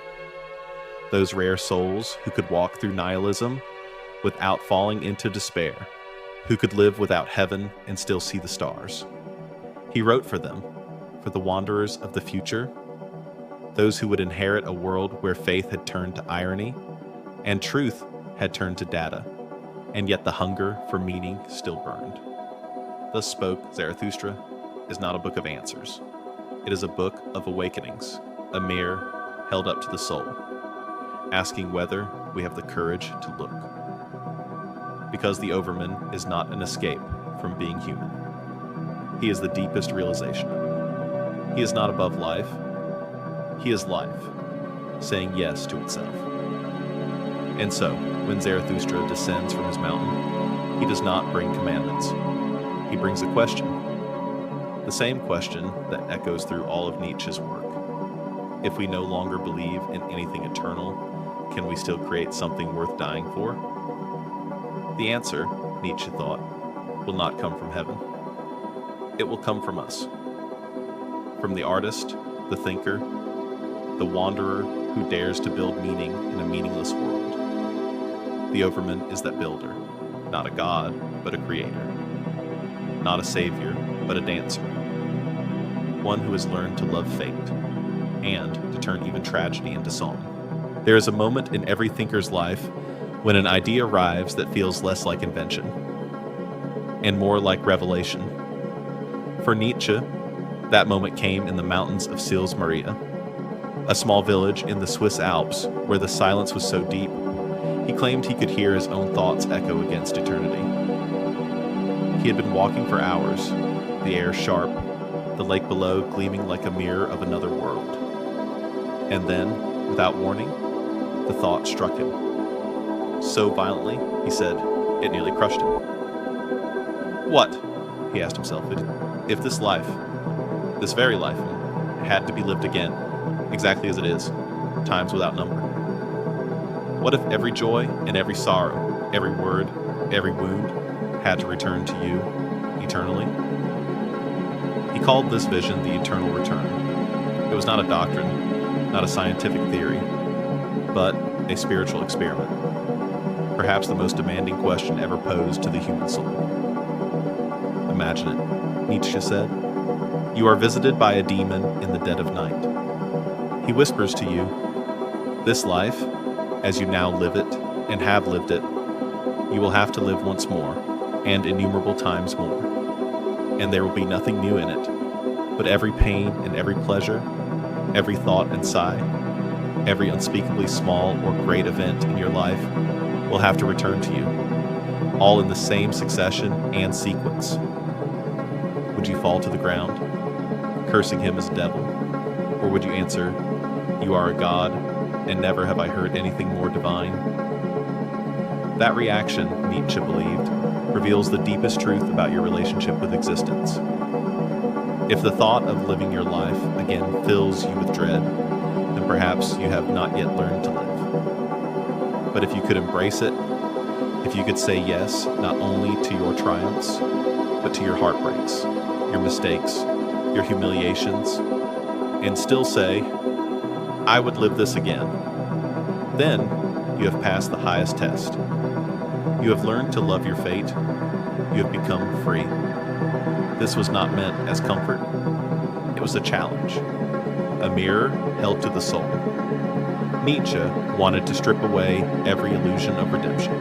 Speaker 1: those rare souls who could walk through nihilism without falling into despair, who could live without heaven and still see the stars. He wrote for them, for the wanderers of the future, those who would inherit a world where faith had turned to irony and truth had turned to data, and yet the hunger for meaning still burned. Thus Spoke Zarathustra is not a book of answers. It is a book of awakenings, a mirror held up to the soul, asking whether we have the courage to look. Because the overman is not an escape from being human. He is the deepest realization. He is not above life. He is life, saying yes to itself. And so, when Zarathustra descends from his mountain, he does not bring commandments. He brings a question. The same question that echoes through all of Nietzsche's work. If we no longer believe in anything eternal, can we still create something worth dying for? The answer, Nietzsche thought, will not come from heaven. It will come from us. From the artist, the thinker, the wanderer who dares to build meaning in a meaningless world. The overman is that builder, not a god, but a creator. Not a savior, but a dancer. One who has learned to love fate, and to turn even tragedy into song. There is a moment in every thinker's life when an idea arrives that feels less like invention, and more like revelation. For Nietzsche, that moment came in the mountains of Sils Maria, a small village in the Swiss Alps where the silence was so deep, he claimed he could hear his own thoughts echo against eternity. He had been walking for hours, the air sharp, the lake below gleaming like a mirror of another world. And then, without warning, the thought struck him. So violently, he said, it nearly crushed him. What? He asked himself. If this life, this very life, had to be lived again, exactly as it is, times without number? What if every joy and every sorrow, every word, every wound, had to return to you eternally? He called this vision the eternal return. It was not a doctrine, not a scientific theory, but a spiritual experiment. Perhaps the most demanding question ever posed to the human soul. Imagine it, Nietzsche said. You are visited by a demon in the dead of night. He whispers to you, this life, as you now live it and have lived it, you will have to live once more, and innumerable times more. And there will be nothing new in it, but every pain and every pleasure, every thought and sigh, every unspeakably small or great event in your life will have to return to you, all in the same succession and sequence. Would you fall to the ground, cursing him as a devil, or would you answer, you are a god, and never have I heard anything more divine? That reaction, Nietzsche believed, reveals the deepest truth about your relationship with existence. If the thought of living your life again fills you with dread, then perhaps you have not yet learned to live. But if you could embrace it, if you could say yes not only to your triumphs, but to your heartbreaks, your mistakes, your humiliations, and still say, I would live this again, then you have passed the highest test. You have learned to love your fate. You have become free. This was not meant as comfort. It was a challenge, a mirror held to the soul. Nietzsche wanted to strip away every illusion of redemption.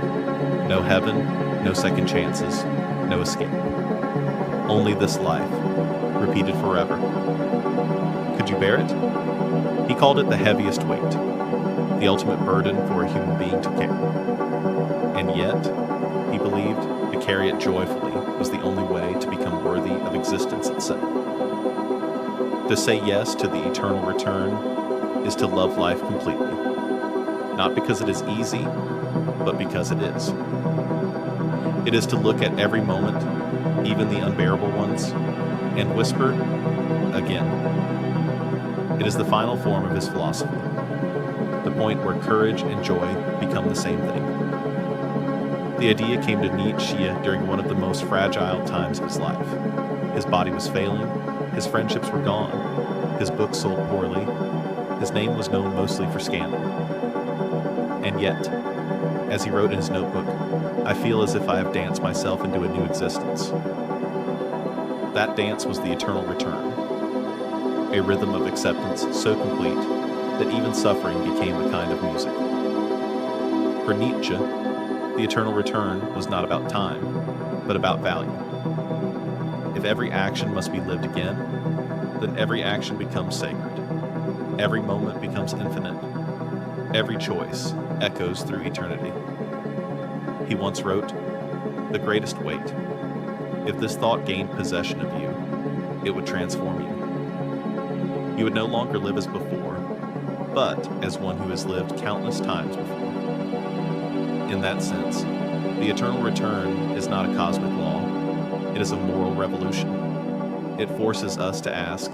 Speaker 1: No heaven, no second chances, no escape. Only this life, repeated forever. Could you bear it? He called it the heaviest weight, the ultimate burden for a human being to carry. And yet, he believed to carry it joyfully was the only way to become worthy of existence itself. To say yes to the eternal return is to love life completely, not because it is easy, but because it is. It is to look at every moment, even the unbearable ones, and whisper, again. It is the final form of his philosophy, the point where courage and joy become the same thing. The idea came to Nietzsche during one of the most fragile times of his life. His body was failing, his friendships were gone, his books sold poorly, his name was known mostly for scandal. And yet, as he wrote in his notebook, I feel as if I have danced myself into a new existence. That dance was the eternal return, a rhythm of acceptance so complete that even suffering became a kind of music. For Nietzsche, the eternal return was not about time, but about value. If every action must be lived again, then every action becomes sacred. Every moment becomes infinite. Every choice echoes through eternity. He once wrote, "The greatest weight. If this thought gained possession of you, it would transform you. You would no longer live as before, but as one who has lived countless times before." In that sense, the eternal return is not a cosmic law, it is a moral revolution. It forces us to ask,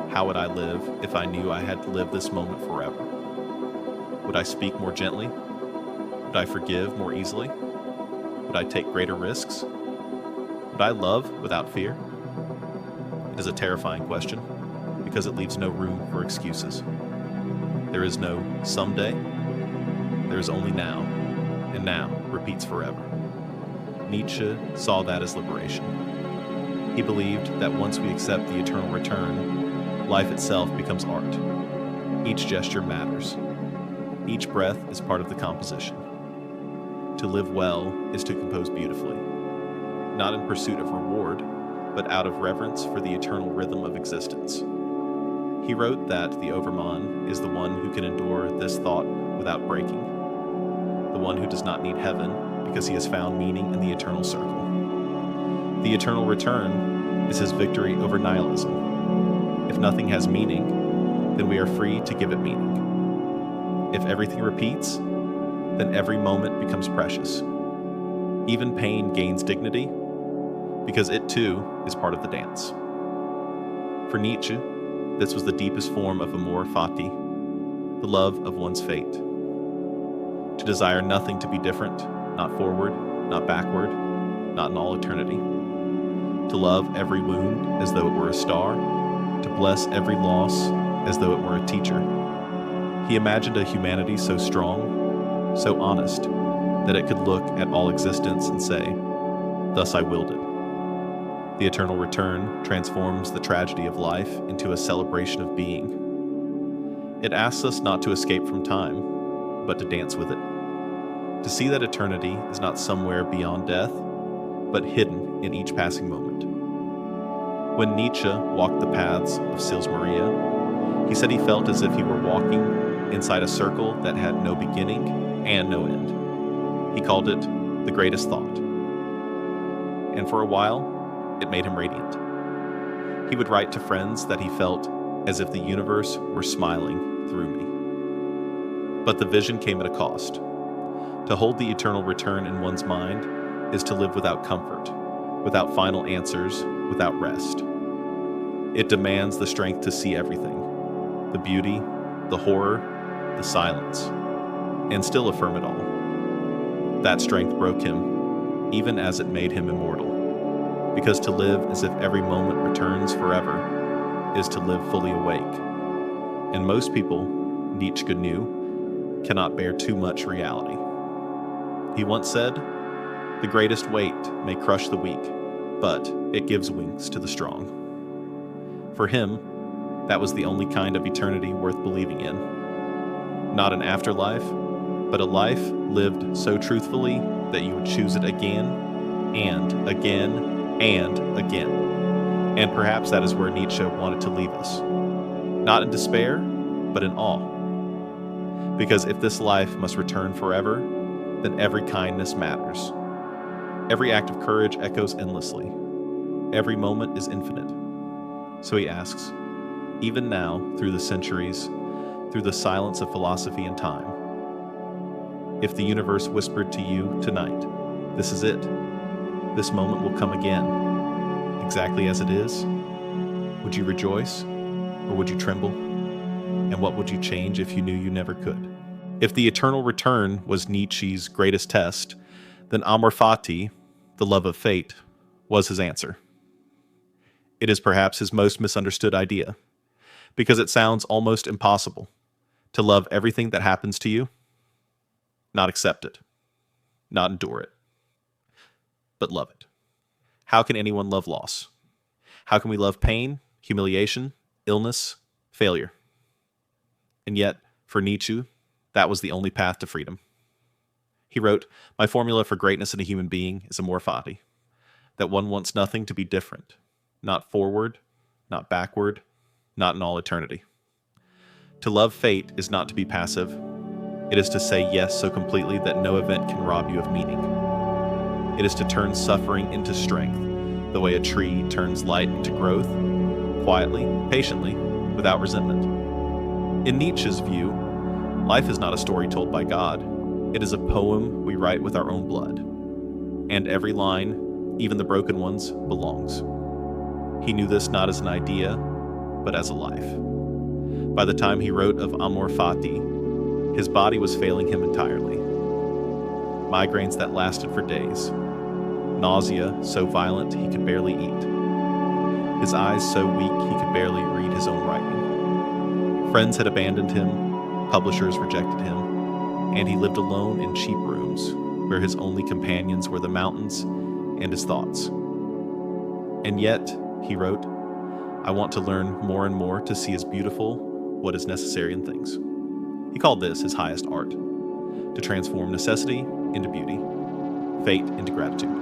Speaker 1: how would I live if I knew I had to live this moment forever? Would I speak more gently? Would I forgive more easily? Would I take greater risks? Would I love without fear? It is a terrifying question because it leaves no room for excuses. There is no someday. There is only now, and now repeats forever. Nietzsche saw that as liberation. He believed that once we accept the eternal return, life itself becomes art. Each gesture matters. Each breath is part of the composition. To live well is to compose beautifully, not in pursuit of reward, but out of reverence for the eternal rhythm of existence. He wrote that the overman is the one who can endure this thought without breaking, the one who does not need heaven because he has found meaning in the eternal circle. The eternal return is his victory over nihilism. If nothing has meaning, then we are free to give it meaning. If everything repeats, then every moment becomes precious. Even pain gains dignity because it too is part of the dance. For Nietzsche, this was the deepest form of Amor Fati, the love of one's fate. To desire nothing to be different, not forward, not backward, not in all eternity. To love every wound as though it were a star, to bless every loss as though it were a teacher. He imagined a humanity so strong, so honest, that it could look at all existence and say, "Thus I willed it." The eternal return transforms the tragedy of life into a celebration of being. It asks us not to escape from time, but to dance with it. To see that eternity is not somewhere beyond death, but hidden in each passing moment. When Nietzsche walked the paths of Sils Maria, he said he felt as if he were walking inside a circle that had no beginning and no end. He called it the greatest thought. And for a while, it made him radiant. He would write to friends that he felt as if the universe were smiling through me. But the vision came at a cost. To hold the eternal return in one's mind is to live without comfort, without final answers, without rest. It demands the strength to see everything, the beauty, the horror, the silence, and still affirm it all. That strength broke him, even as it made him immortal, because to live as if every moment returns forever is to live fully awake. And most people, Nietzsche knew, cannot bear too much reality. He once said, "The greatest weight may crush the weak, but it gives wings to the strong." For him, that was the only kind of eternity worth believing in. Not an afterlife, but a life lived so truthfully that you would choose it again, and again, and again. And perhaps that is where Nietzsche wanted to leave us. Not in despair, but in awe. Because if this life must return forever, then every kindness matters. Every act of courage echoes endlessly. Every moment is infinite. So he asks, even now, through the centuries, through the silence of philosophy and time, if the universe whispered to you tonight, this is it, this moment will come again, exactly as it is, would you rejoice, or would you tremble? And what would you change if you knew you never could? If the eternal return was Nietzsche's greatest test, then Amor Fati, the love of fate, was his answer. It is perhaps his most misunderstood idea, because it sounds almost impossible to love everything that happens to you, not accept it, not endure it, but love it. How can anyone love loss? How can we love pain, humiliation, illness, failure? And yet, for Nietzsche, that was the only path to freedom. He wrote, "My formula for greatness in a human being is Amor Fati, that one wants nothing to be different, not forward, not backward, not in all eternity. To love fate is not to be passive. It is to say yes so completely that no event can rob you of meaning. It is to turn suffering into strength, the way a tree turns light into growth, quietly, patiently, without resentment." In Nietzsche's view, life is not a story told by God. It is a poem we write with our own blood. And every line, even the broken ones, belongs. He knew this not as an idea, but as a life. By the time he wrote of Amor Fati, his body was failing him entirely. Migraines that lasted for days, nausea so violent he could barely eat, his eyes so weak he could barely read his own writing. Friends had abandoned him, publishers rejected him, and he lived alone in cheap rooms where his only companions were the mountains and his thoughts. And yet, he wrote, I want to learn more and more to see as beautiful what is necessary in things. He called this his highest art, to transform necessity into beauty, fate into gratitude.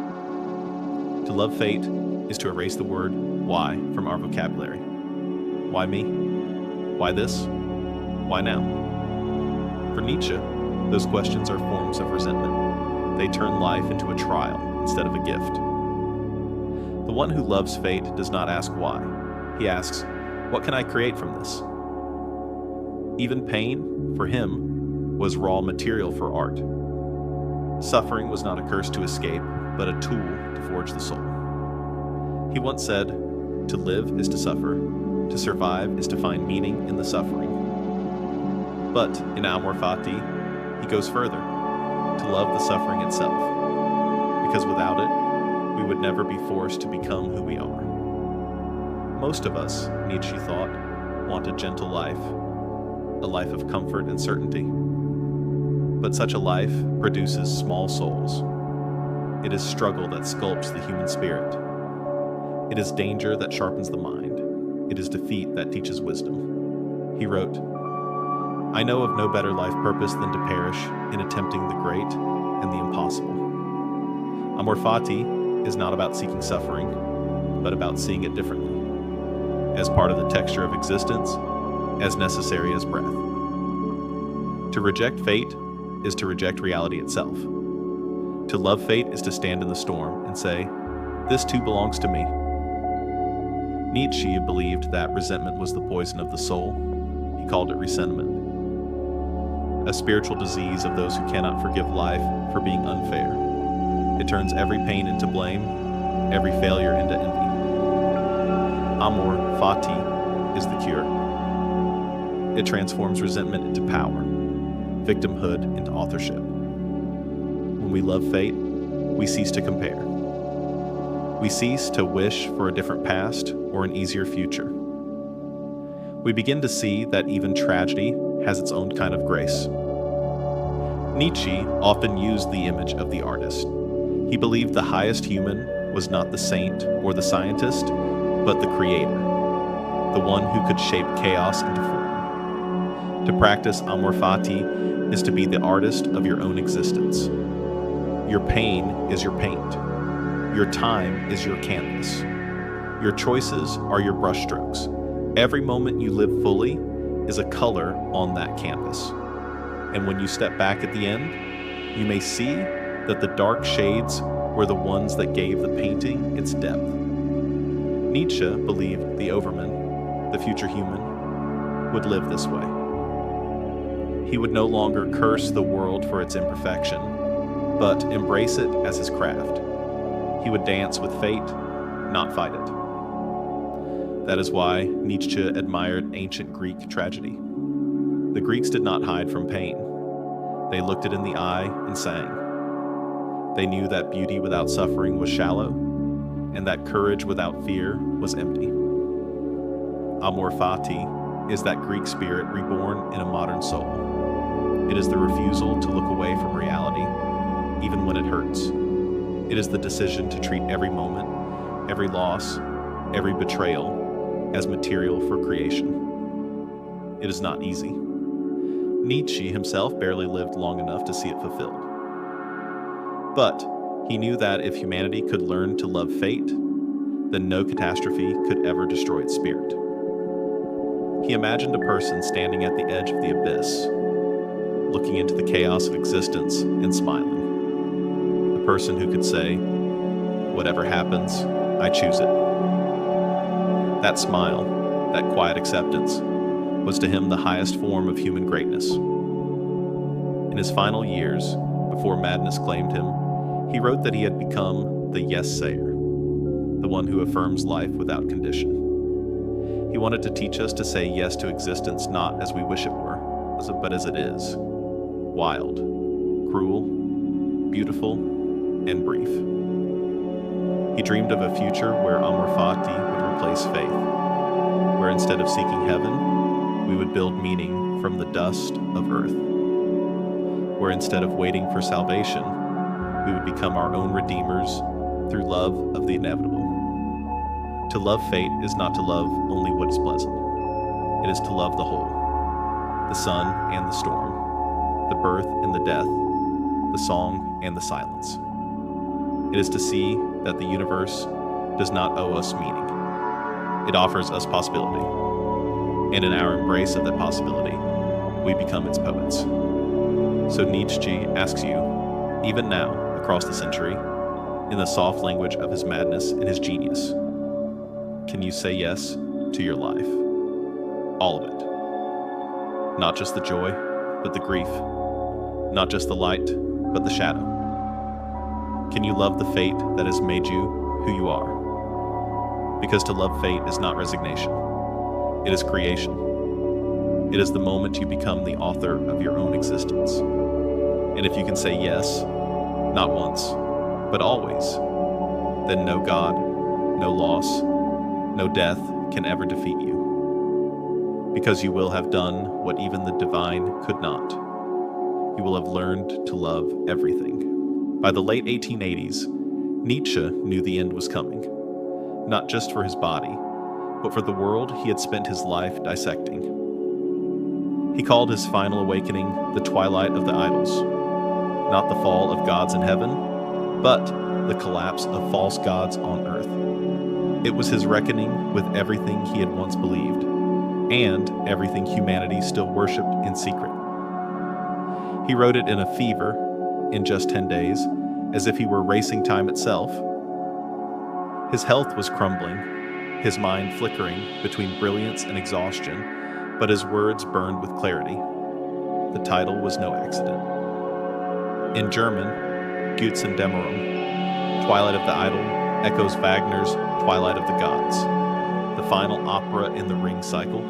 Speaker 1: To love fate is to erase the word why from our vocabulary. Why me? Why this? Why now? For Nietzsche, those questions are forms of resentment. They turn life into a trial instead of a gift. The one who loves fate does not ask why. He asks, what can I create from this? Even pain, for him, was raw material for art. Suffering was not a curse to escape, but a tool to forge the soul. He once said, to live is to suffer, to survive is to find meaning in the suffering. But in Amor Fati, he goes further, to love the suffering itself, because without it, we would never be forced to become who we are. Most of us, Nietzsche thought, want a gentle life, a life of comfort and certainty. But such a life produces small souls. It is struggle that sculpts the human spirit. It is danger that sharpens the mind. It is defeat that teaches wisdom. He wrote, I know of no better life purpose than to perish in attempting the great and the impossible. Amor Fati is not about seeking suffering, but about seeing it differently, as part of the texture of existence, as necessary as breath. To reject fate is to reject reality itself. To love fate is to stand in the storm and say, this too belongs to me. Nietzsche believed that resentment was the poison of the soul. He called it resentment, a spiritual disease of those who cannot forgive life for being unfair. It turns every pain into blame, every failure into envy. Amor Fati is the cure. It transforms resentment into power, victimhood into authorship. When we love fate, we cease to compare. We cease to wish for a different past or an easier future. We begin to see that even tragedy has its own kind of grace. Nietzsche often used the image of the artist. He believed the highest human was not the saint or the scientist, but the creator, the one who could shape chaos into form. To practice Amor Fati is to be the artist of your own existence. Your pain is your paint. Your time is your canvas. Your choices are your brushstrokes. Every moment you live fully is a color on that canvas. And when you step back at the end, you may see that the dark shades were the ones that gave the painting its depth. Nietzsche believed the overman, the future human, would live this way. He would no longer curse the world for its imperfection, but embrace it as his craft. He would dance with fate, not fight it. That is why Nietzsche admired ancient Greek tragedy. The Greeks did not hide from pain. They looked it in the eye and sang. They knew that beauty without suffering was shallow, and that courage without fear was empty. Amor Fati is that Greek spirit reborn in a modern soul. It is the refusal to look away from reality, even when it hurts. It is the decision to treat every moment, every loss, every betrayal as material for creation. It is not easy. Nietzsche himself barely lived long enough to see it fulfilled. But he knew that if humanity could learn to love fate, then no catastrophe could ever destroy its spirit. He imagined a person standing at the edge of the abyss, looking into the chaos of existence and smiling. A person who could say, "Whatever happens, I choose it." That smile, that quiet acceptance, was to him the highest form of human greatness. In his final years, before madness claimed him, he wrote that he had become the yes-sayer, the one who affirms life without condition. He wanted to teach us to say yes to existence not as we wish it were, but as it is. Wild, cruel, beautiful, and brief. He dreamed of a future where Amor Fati would replace faith, where instead of seeking heaven, we would build meaning from the dust of earth, where instead of waiting for salvation, we would become our own redeemers through love of the inevitable. To love fate is not to love only what is pleasant. It is to love the whole, the sun and the storm, the birth and the death, the song and the silence. It is to see that the universe does not owe us meaning. It offers us possibility. And in our embrace of that possibility, we become its poets. So Nietzsche asks you, even now, across the century, in the soft language of his madness and his genius, can you say yes to your life? All of it. Not just the joy, but the grief. Not just the light, but the shadow. Can you love the fate that has made you who you are? Because to love fate is not resignation. It is creation. It is the moment you become the author of your own existence. And if you can say yes, not once, but always, then no God, no loss, no death can ever defeat you. Because you will have done what even the divine could not. You will have learned to love everything. By the late 1880s, Nietzsche knew the end was coming, not just for his body, but for the world he had spent his life dissecting. He called his final awakening the twilight of the idols, not the fall of gods in heaven, but the collapse of false gods on earth. It was his reckoning with everything he had once believed, and everything humanity still worshipped in secret. He wrote it in a fever, in just 10 days, as if he were racing time itself. His health was crumbling, his mind flickering between brilliance and exhaustion, but his words burned with clarity. The title was no accident. In German, Götterdämmerung, Twilight of the Idol, echoes Wagner's Twilight of the Gods, the final opera in the Ring cycle.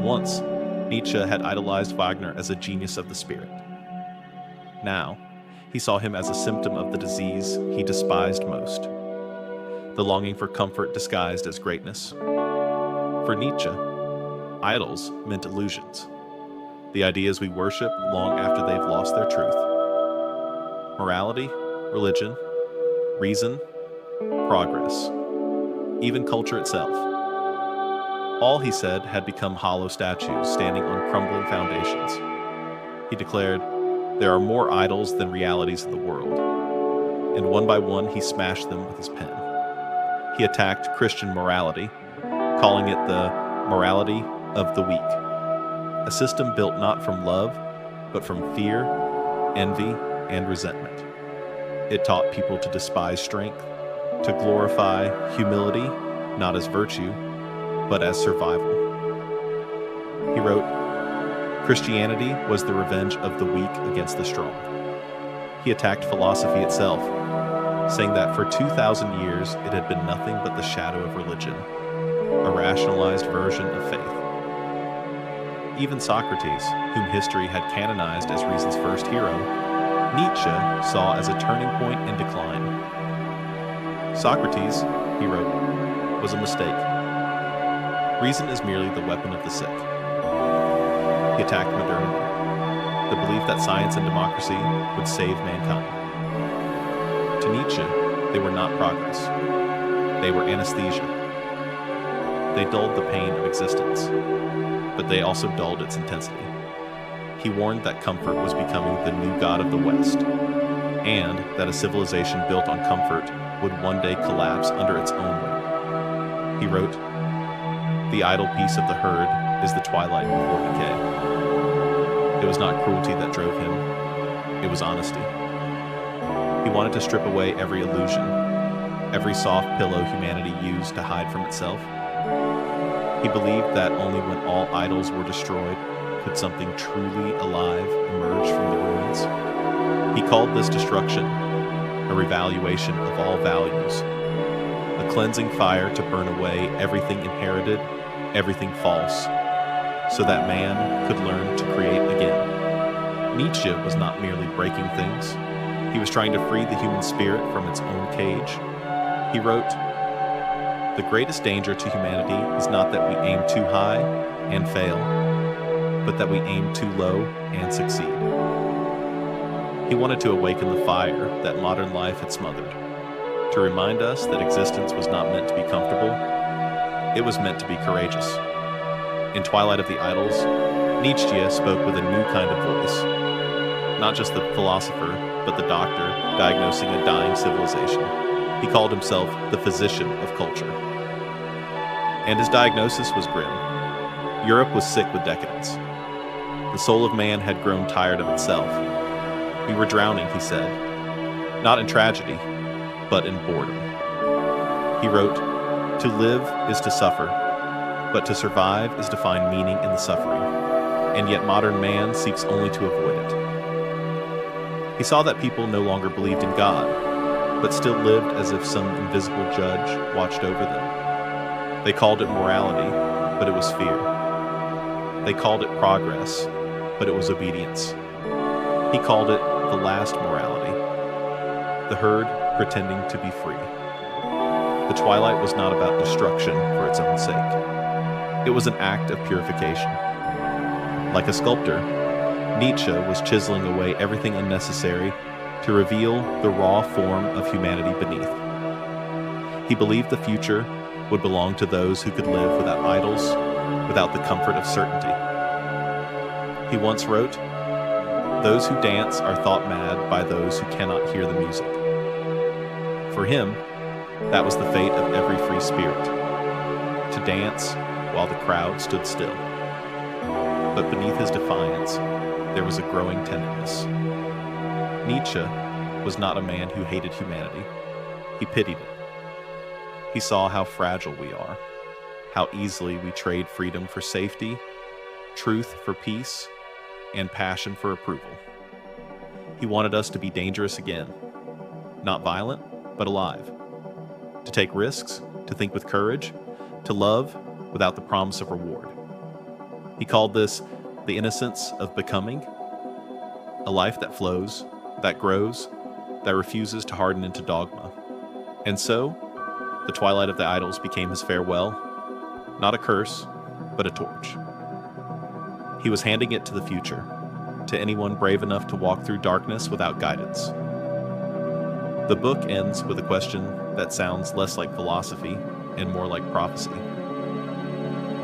Speaker 1: Once, Nietzsche had idolized Wagner as a genius of the spirit. Now, he saw him as a symptom of the disease he despised most, the longing for comfort disguised as greatness. For Nietzsche, idols meant illusions, the ideas we worship long after they've lost their truth. Morality, religion, reason, progress, even culture itself. All, he said, had become hollow statues standing on crumbling foundations. He declared, there are more idols than realities in the world, and one by one he smashed them with his pen. He attacked Christian morality, calling it the morality of the weak, a system built not from love, but from fear, envy, and resentment. It taught people to despise strength, to glorify humility, not as virtue, but as survival. He wrote, Christianity was the revenge of the weak against the strong. He attacked philosophy itself, saying that for 2,000 years it had been nothing but the shadow of religion, a rationalized version of faith. Even Socrates, whom history had canonized as reason's first hero, Nietzsche saw as a turning point in decline. Socrates, he wrote, was a mistake. Reason is merely the weapon of the sick. He attacked modernity, the belief that science and democracy would save mankind. To Nietzsche, they were not progress. They were anesthesia. They dulled the pain of existence, but they also dulled its intensity. He warned that comfort was becoming the new god of the West, and that a civilization built on comfort would one day collapse under its own weight. He wrote, the idle peace of the herd is the twilight before decay. It was not cruelty that drove him, it was honesty. He wanted to strip away every illusion, every soft pillow humanity used to hide from itself. He believed that only when all idols were destroyed could something truly alive emerge from the ruins. He called this destruction a revaluation of all values, cleansing fire to burn away everything inherited, everything false, so that man could learn to create again. Nietzsche was not merely breaking things. He was trying to free the human spirit from its own cage. He wrote, "The greatest danger to humanity is not that we aim too high and fail, but that we aim too low and succeed." He wanted to awaken the fire that modern life had smothered, to remind us that existence was not meant to be comfortable, it was meant to be courageous. In Twilight of the Idols, Nietzsche spoke with a new kind of voice, not just the philosopher, but the doctor diagnosing a dying civilization. He called himself the physician of culture. And his diagnosis was grim. Europe was sick with decadence. The soul of man had grown tired of itself. We were drowning, he said, not in tragedy, but in boredom. He wrote, "To live is to suffer, but to survive is to find meaning in the suffering, and yet modern man seeks only to avoid it." He saw that people no longer believed in God, but still lived as if some invisible judge watched over them. They called it morality, but it was fear. They called it progress, but it was obedience. He called it the last morality, the herd pretending to be free. The twilight was not about destruction for its own sake. It was an act of purification. Like a sculptor, Nietzsche was chiseling away everything unnecessary to reveal the raw form of humanity beneath. He believed the future would belong to those who could live without idols, without the comfort of certainty. He once wrote, "Those who dance are thought mad by those who cannot hear the music." For him, that was the fate of every free spirit, to dance while the crowd stood still. But beneath his defiance, there was a growing tenderness. Nietzsche was not a man who hated humanity. He pitied it. He saw how fragile we are, how easily we trade freedom for safety, truth for peace, and passion for approval. He wanted us to be dangerous again, not violent, but alive, to take risks, to think with courage, to love without the promise of reward. He called this the innocence of becoming, a life that flows, that grows, that refuses to harden into dogma. And so, the Twilight of the Idols became his farewell, not a curse, but a torch. He was handing it to the future, to anyone brave enough to walk through darkness without guidance. The book ends with a question that sounds less like philosophy and more like prophecy.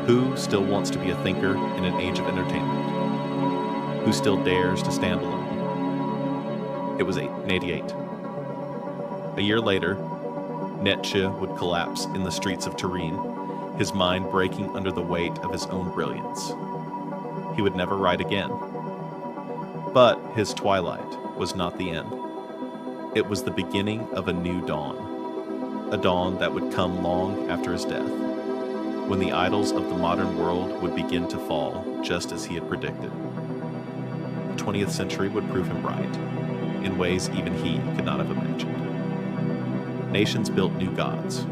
Speaker 1: Who still wants to be a thinker in an age of entertainment? Who still dares to stand alone? It was 1888. A year later, Nietzsche would collapse in the streets of Turin, his mind breaking under the weight of his own brilliance. He would never write again. But his twilight was not the end. It was the beginning of a new dawn, a dawn that would come long after his death, when the idols of the modern world would begin to fall just as he had predicted. The 20th century would prove him right, in ways even he could not have imagined. Nations built new gods: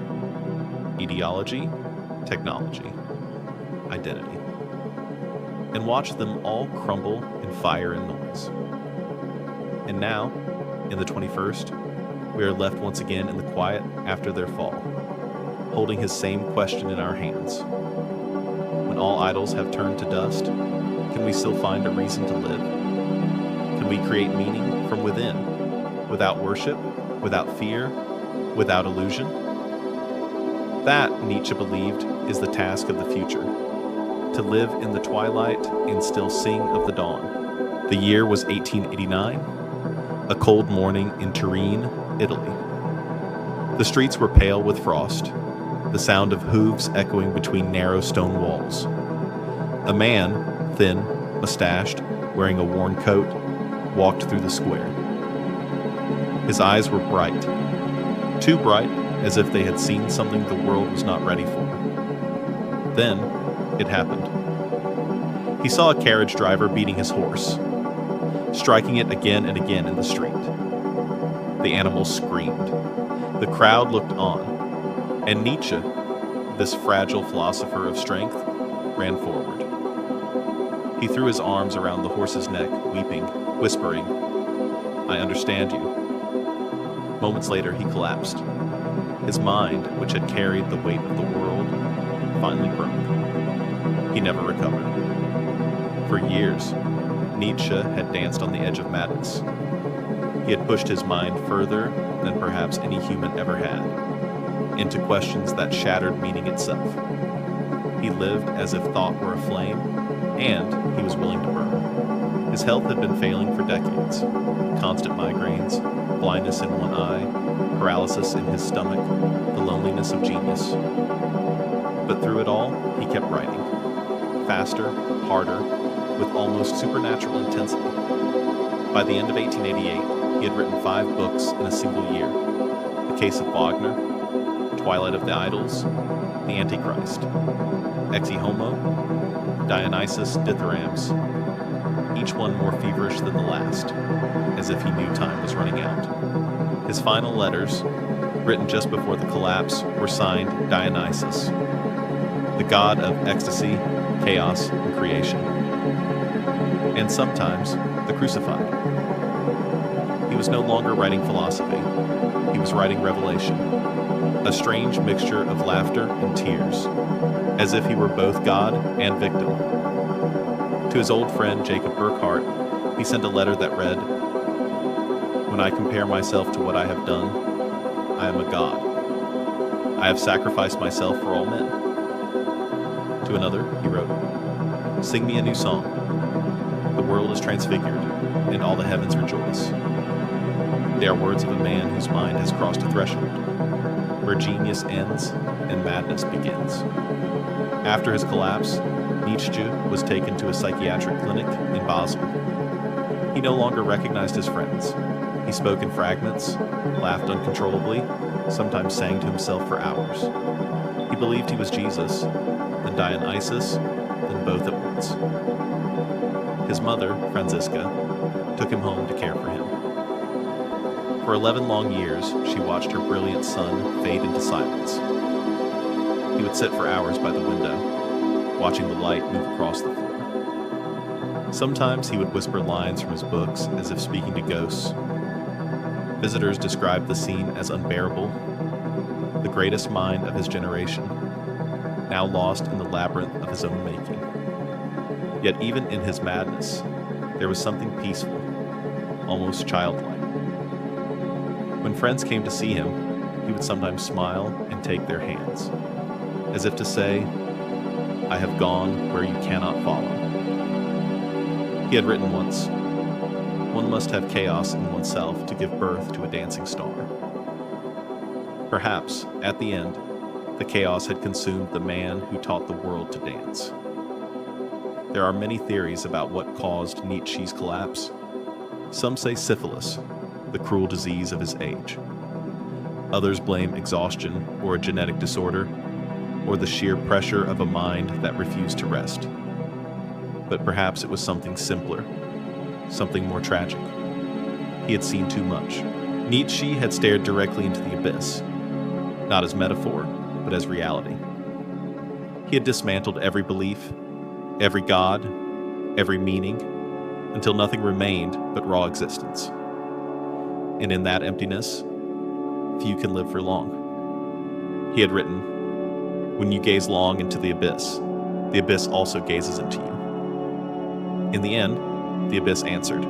Speaker 1: ideology, technology, identity, and watched them all crumble in fire and noise. And now, in the 21st, we are left once again in the quiet after their fall, holding his same question in our hands. When all idols have turned to dust, can we still find a reason to live? Can we create meaning from within, without worship, without fear, without illusion? That, Nietzsche believed, is the task of the future: to live in the twilight and still sing of the dawn. The year was 1889, a cold morning in Turin, Italy. The streets were pale with frost, the sound of hooves echoing between narrow stone walls. A man, thin, mustached, wearing a worn coat, walked through the square. His eyes were bright, too bright as if they had seen something the world was not ready for. Then, it happened. He saw a carriage driver beating his horse, striking it again and again in the street. The animal screamed. The crowd looked on. And Nietzsche, this fragile philosopher of strength, ran forward. He threw his arms around the horse's neck, weeping, whispering, "I understand you." Moments later, he collapsed. His mind, which had carried the weight of the world, finally broke. He never recovered. For years, Nietzsche had danced on the edge of madness. He had pushed his mind further than perhaps any human ever had, into questions that shattered meaning itself. He lived as if thought were a flame, and he was willing to burn. His health had been failing for decades. Constant migraines, blindness in one eye, paralysis in his stomach, the loneliness of genius. But through it all, he kept writing. Faster, harder, with almost supernatural intensity. By the end of 1888, he had written 5 books in a single year. A Case of Wagner, Twilight of the Idols, The Antichrist, Exe Homo, Dionysus Dithyrambs, each one more feverish than the last, as if he knew time was running out. His final letters, written just before the collapse, were signed Dionysus, the god of ecstasy, chaos, and creation, and sometimes the crucified. He was no longer writing philosophy. He was writing revelation, a strange mixture of laughter and tears, as if he were both God and victim. To his old friend Jacob Burckhardt, he sent a letter that read, "When I compare myself to what I have done, I am a god. I have sacrificed myself for all men." To another, he wrote, "Sing me a new song. The world is transfigured, and all the heavens rejoice." They are words of a man whose mind has crossed a threshold, where genius ends and madness begins. After his collapse, Nietzsche was taken to a psychiatric clinic in Basel. He no longer recognized his friends. He spoke in fragments, laughed uncontrollably, sometimes sang to himself for hours. He believed he was Jesus, then Dionysus, then both at once. His mother, Franziska, took him home to care for him. For 11 long years, she watched her brilliant son fade into silence. He would sit for hours by the window, watching the light move across the floor. Sometimes he would whisper lines from his books as if speaking to ghosts. Visitors described the scene as unbearable, the greatest mind of his generation, now lost in the labyrinth of his own making. Yet even in his madness, there was something peaceful, almost childlike. When friends came to see him, he would sometimes smile and take their hands, as if to say, "I have gone where you cannot follow." He had written once, "One must have chaos in oneself to give birth to a dancing star." Perhaps, at the end, the chaos had consumed the man who taught the world to dance. There are many theories about what caused Nietzsche's collapse. Some say syphilis, the cruel disease of his age. Others blame exhaustion or a genetic disorder, or the sheer pressure of a mind that refused to rest. But perhaps it was something simpler, something more tragic. He had seen too much. Nietzsche had stared directly into the abyss, not as metaphor, but as reality. He had dismantled every belief, every god, every meaning, until nothing remained but raw existence. And in that emptiness, few can live for long. He had written, "When you gaze long into the abyss also gazes into you." In the end, the abyss answered.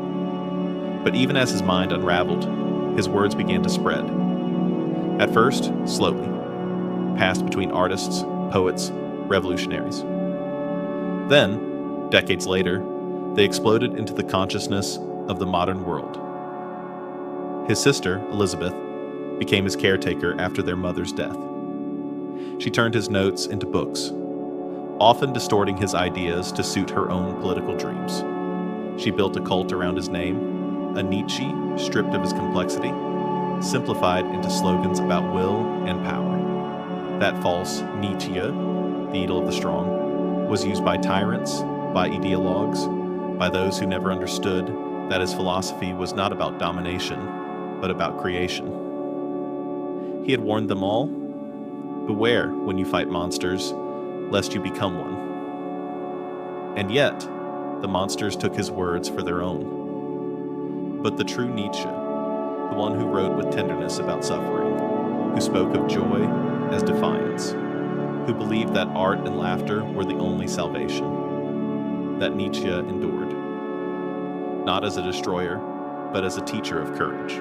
Speaker 1: But even as his mind unraveled, his words began to spread. At first, slowly, passed between artists, poets, revolutionaries. Then, decades later, they exploded into the consciousness of the modern world. His sister, Elizabeth, became his caretaker after their mother's death. She turned his notes into books, often distorting his ideas to suit her own political dreams. She built a cult around his name, a Nietzsche stripped of his complexity, simplified into slogans about will and power. That false Nietzsche, the idol of the strong, was used by tyrants, by ideologues, by those who never understood that his philosophy was not about domination, but about creation. He had warned them all, Beware when you fight monsters, lest you become one. And yet, the monsters took his words for their own. But the true Nietzsche, the one who wrote with tenderness about suffering, who spoke of joy as defiance, who believed that art and laughter were the only salvation, that Nietzsche endured, not as a destroyer, but as a teacher of courage.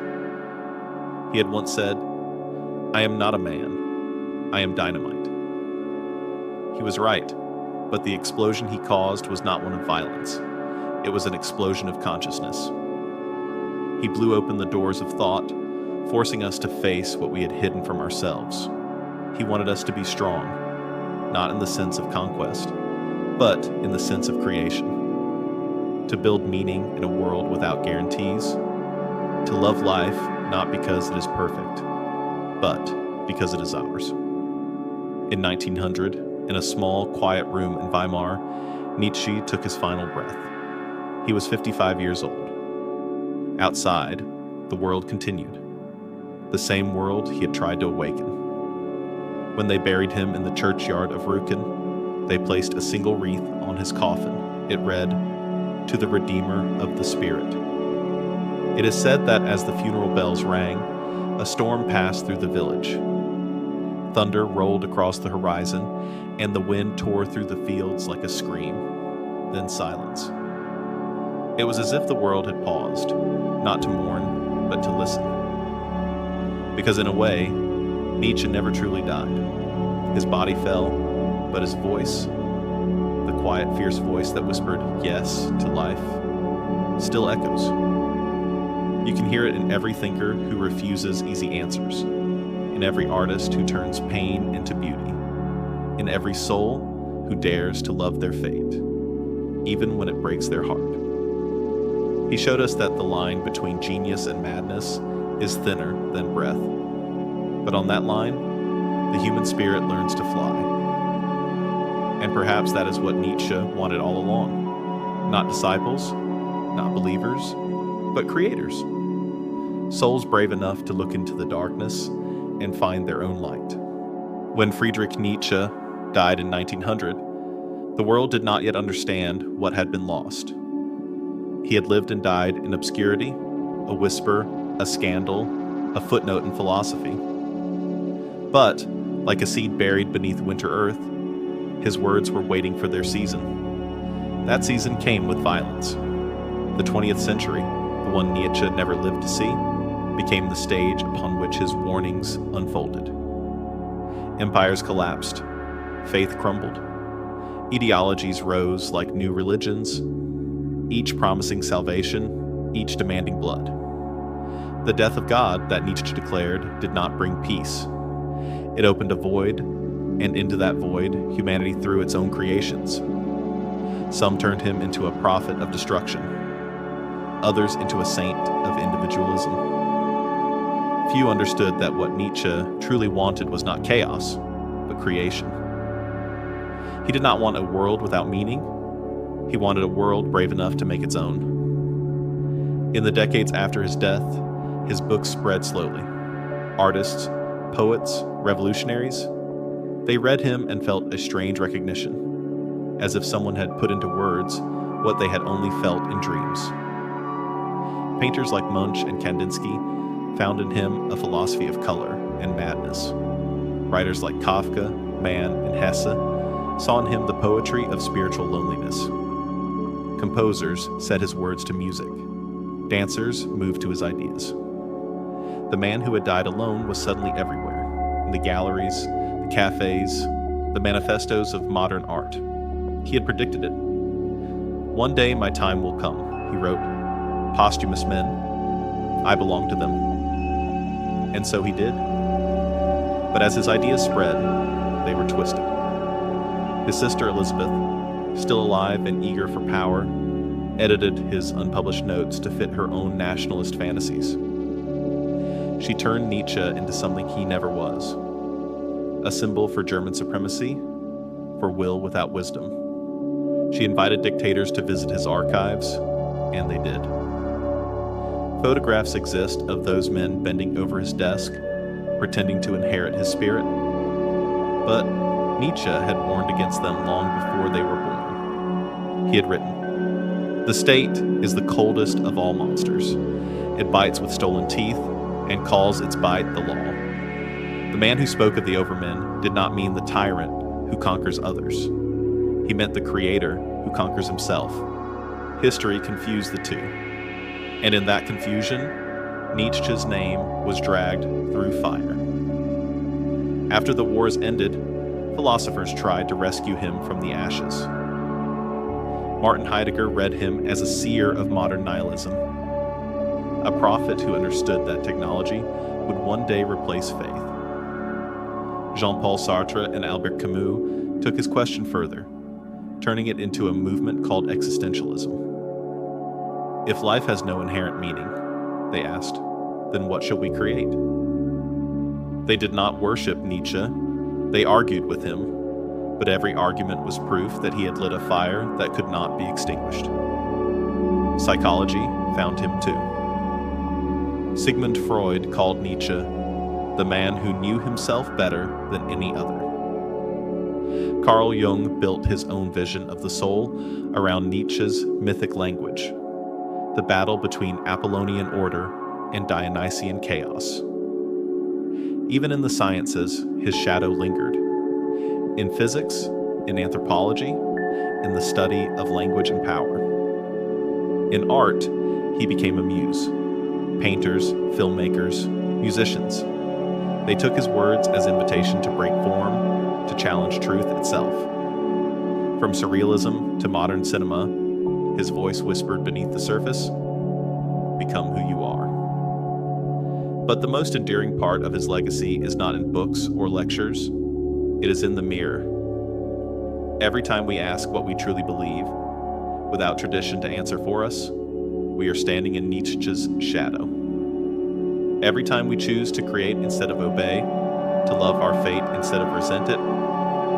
Speaker 1: He had once said, "I am not a man, I am dynamite." He was right, but the explosion he caused was not one of violence. It was an explosion of consciousness. He blew open the doors of thought, forcing us to face what we had hidden from ourselves. He wanted us to be strong, not in the sense of conquest, but in the sense of creation. To build meaning in a world without guarantees. To love life not because it is perfect, but because it is ours. In 1900, in a small, quiet room in Weimar, Nietzsche took his final breath. He was 55 years old. Outside, the world continued. The same world he had tried to awaken. When they buried him in the churchyard of Rücken, they placed a single wreath on his coffin. It read, "To the Redeemer of the Spirit." It is said that as the funeral bells rang, a storm passed through the village. Thunder rolled across the horizon, and the wind tore through the fields like a scream. Then silence. It was as if the world had paused, not to mourn, but to listen. Because in a way, Nietzsche never truly died. His body fell, but his voice, the quiet, fierce voice that whispered yes to life, still echoes. You can hear it in every thinker who refuses easy answers, in every artist who turns pain into beauty, in every soul who dares to love their fate, even when it breaks their heart. He showed us that the line between genius and madness is thinner than breath. But on that line, the human spirit learns to fly. And perhaps that is what Nietzsche wanted all along. Not disciples, not believers, but creators. Souls brave enough to look into the darkness and find their own light. When Friedrich Nietzsche died in 1900, the world did not yet understand what had been lost. He had lived and died in obscurity, a whisper, a scandal, a footnote in philosophy. But, like a seed buried beneath winter earth, his words were waiting for their season. That season came with violence. The 20th century, the one Nietzsche never lived to see, became the stage upon which his warnings unfolded. Empires collapsed, faith crumbled, ideologies rose like new religions, each promising salvation, each demanding blood. The death of God that Nietzsche declared did not bring peace. It opened a void, and into that void, humanity threw its own creations. Some turned him into a prophet of destruction, others into a saint of individualism. Few understood that what Nietzsche truly wanted was not chaos, but creation. He did not want a world without meaning. He wanted a world brave enough to make its own. In the decades after his death, his books spread slowly. Artists, poets, revolutionaries, they read him and felt a strange recognition, as if someone had put into words what they had only felt in dreams. Painters like Munch and Kandinsky found in him a philosophy of color and madness. Writers like Kafka, Mann, and Hesse saw in him the poetry of spiritual loneliness. Composers set his words to music. Dancers moved to his ideas. The man who had died alone was suddenly everywhere, in the galleries, the cafes, the manifestos of modern art. He had predicted it. "One day my time will come," he wrote. "Posthumous men, I belong to them." And so he did. But as his ideas spread, they were twisted. His sister Elizabeth, still alive and eager for power, edited his unpublished notes to fit her own nationalist fantasies. She turned Nietzsche into something he never was, a symbol for German supremacy, for will without wisdom. She invited dictators to visit his archives, and they did. Photographs exist of those men bending over his desk, pretending to inherit his spirit. But Nietzsche had warned against them long before they were born. He had written, "The state is the coldest of all monsters. It bites with stolen teeth and calls its bite the law." The man who spoke of the overmen did not mean the tyrant who conquers others. He meant the creator who conquers himself. History confused the two. And in that confusion, Nietzsche's name was dragged through fire. After the wars ended, philosophers tried to rescue him from the ashes. Martin Heidegger read him as a seer of modern nihilism, a prophet who understood that technology would one day replace faith. Jean-Paul Sartre and Albert Camus took his question further, turning it into a movement called existentialism. If life has no inherent meaning, they asked, then what shall we create? They did not worship Nietzsche, they argued with him, but every argument was proof that he had lit a fire that could not be extinguished. Psychology found him too. Sigmund Freud called Nietzsche the man who knew himself better than any other. Carl Jung built his own vision of the soul around Nietzsche's mythic language, the battle between Apollonian order and Dionysian chaos. Even in the sciences, his shadow lingered. In physics, in anthropology, in the study of language and power. In art, he became a muse. Painters, filmmakers, musicians. They took his words as invitation to break form, to challenge truth itself. From surrealism to modern cinema, his voice whispered beneath the surface, "Become who you are." But the most enduring part of his legacy is not in books or lectures, it is in the mirror. Every time we ask what we truly believe, without tradition to answer for us, we are standing in Nietzsche's shadow. Every time we choose to create instead of obey, to love our fate instead of resent it,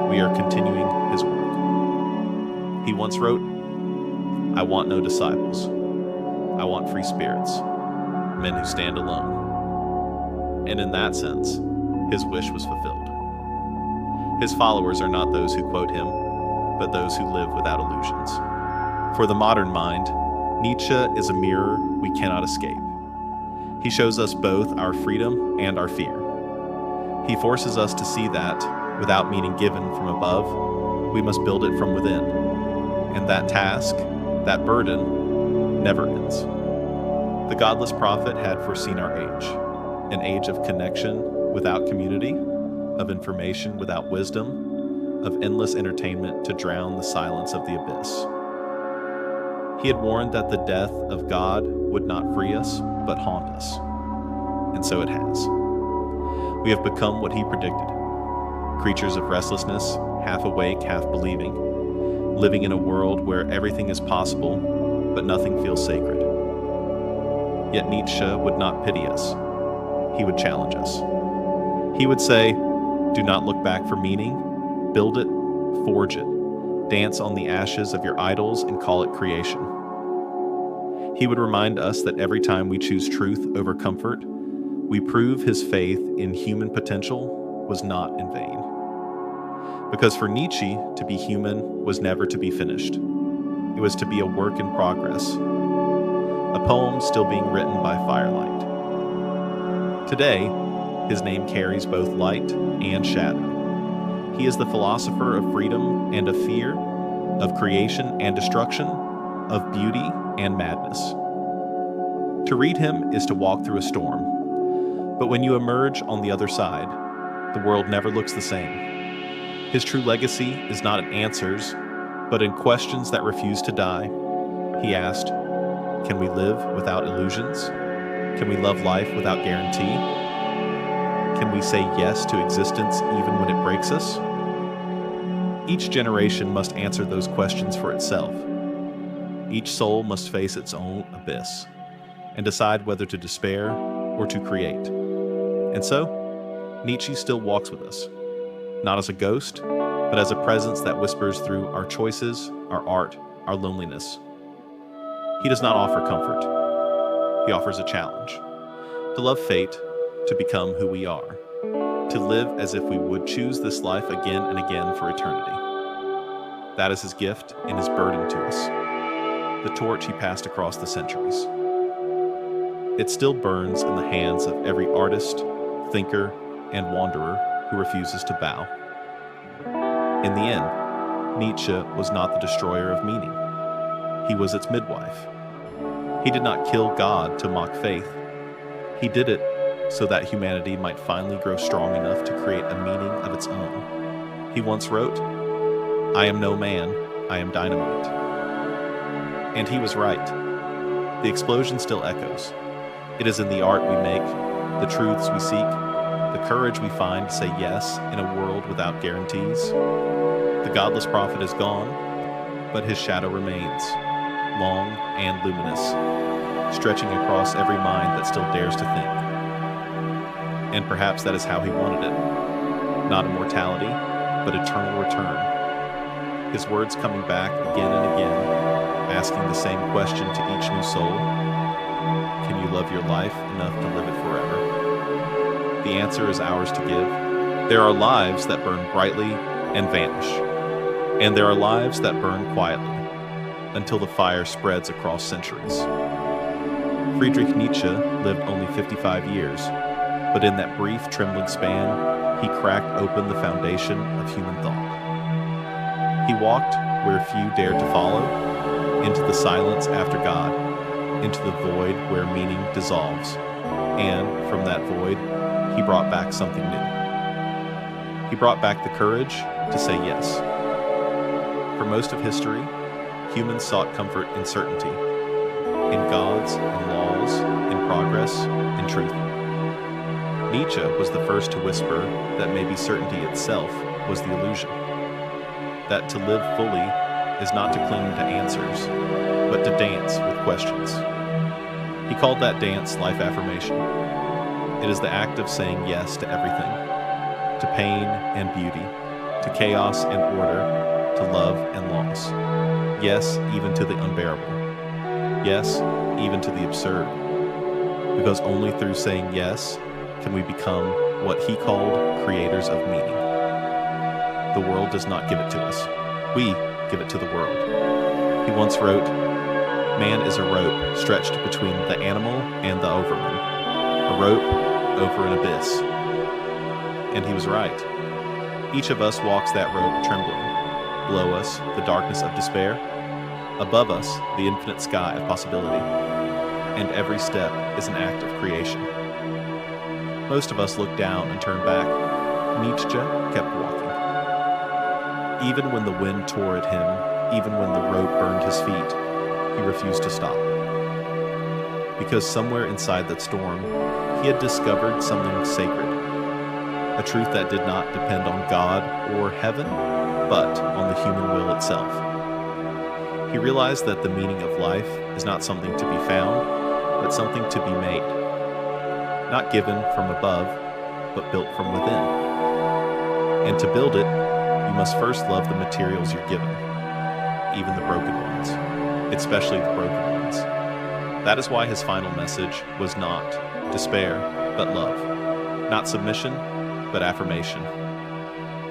Speaker 1: we are continuing his work. He once wrote, "I want no disciples. I want free spirits, men who stand alone." And in that sense, his wish was fulfilled. His followers are not those who quote him, but those who live without illusions. For the modern mind, Nietzsche is a mirror we cannot escape. He shows us both our freedom and our fear. He forces us to see that, without meaning given from above, we must build it from within. And that task, that burden, never ends. The godless prophet had foreseen our age, an age of connection without community, of information without wisdom, of endless entertainment to drown the silence of the abyss. He had warned that the death of God would not free us, but haunt us. And so it has. We have become what he predicted, creatures of restlessness, half awake, half believing, living in a world where everything is possible, but nothing feels sacred. Yet Nietzsche would not pity us. He would challenge us. He would say, "Do not look back for meaning. Build it, forge it. Dance on the ashes of your idols and call it creation." He would remind us that every time we choose truth over comfort, we prove his faith in human potential was not in vain. Because for Nietzsche, to be human was never to be finished. It was to be a work in progress, a poem still being written by firelight. Today, his name carries both light and shadow. He is the philosopher of freedom and of fear, of creation and destruction, of beauty and madness. To read him is to walk through a storm, but when you emerge on the other side, the world never looks the same. His true legacy is not in answers, but in questions that refuse to die. He asked, "Can we live without illusions? Can we love life without guarantee? Can we say yes to existence even when it breaks us?" Each generation must answer those questions for itself. Each soul must face its own abyss and decide whether to despair or to create. And so, Nietzsche still walks with us, not as a ghost, but as a presence that whispers through our choices, our art, our loneliness. He does not offer comfort. He offers a challenge, to love fate, to become who we are, to live as if we would choose this life again and again for eternity. That is his gift and his burden to us, the torch he passed across the centuries. It still burns in the hands of every artist, thinker, and wanderer who refuses to bow. In the end, Nietzsche was not the destroyer of meaning. He was its midwife. He did not kill God to mock faith. He did it so that humanity might finally grow strong enough to create a meaning of its own. He once wrote, "I am no man, I am dynamite." And he was right. The explosion still echoes. It is in the art we make, the truths we seek, the courage we find to say yes in a world without guarantees. The godless prophet is gone, but his shadow remains, long and luminous, stretching across every mind that still dares to think. And perhaps that is how he wanted it. Not immortality, but eternal return. His words coming back again and again, asking the same question to each new soul. Can you love your life enough to live it forever? The answer is ours to give. There are lives that burn brightly and vanish. And there are lives that burn quietly, until the fire spreads across centuries. Friedrich Nietzsche lived only 55 years, but in that brief, trembling span, he cracked open the foundation of human thought. He walked where few dared to follow, into the silence after God, into the void where meaning dissolves, and from that void, he brought back something new. He brought back the courage to say yes. For most of history, humans sought comfort in certainty, in gods, in laws, in progress, in truth. Nietzsche was the first to whisper that maybe certainty itself was the illusion, that to live fully is not to cling to answers, but to dance with questions. He called that dance life affirmation. It is the act of saying yes to everything, to pain and beauty, to chaos and order, to love and loss. Yes, even to the unbearable. Yes, even to the absurd. Because only through saying yes can we become what he called creators of meaning. The world does not give it to us. We give it to the world. He once wrote, "Man is a rope stretched between the animal and the overman, a rope over an abyss." And he was right. Each of us walks that rope trembling. Below us, the darkness of despair. Above us, the infinite sky of possibility. And every step is an act of creation. Most of us look down and turn back. Nietzsche kept walking. Even when the wind tore at him, even when the rope burned his feet, he refused to stop. Because somewhere inside that storm, he had discovered something sacred. A truth that did not depend on God or heaven, but on the human will itself. He realized that the meaning of life is not something to be found, but something to be made. Not given from above, but built from within. And to build it, you must first love the materials you're given, even the broken ones, especially the broken ones. That is why his final message was not despair, but love. Not submission, but affirmation.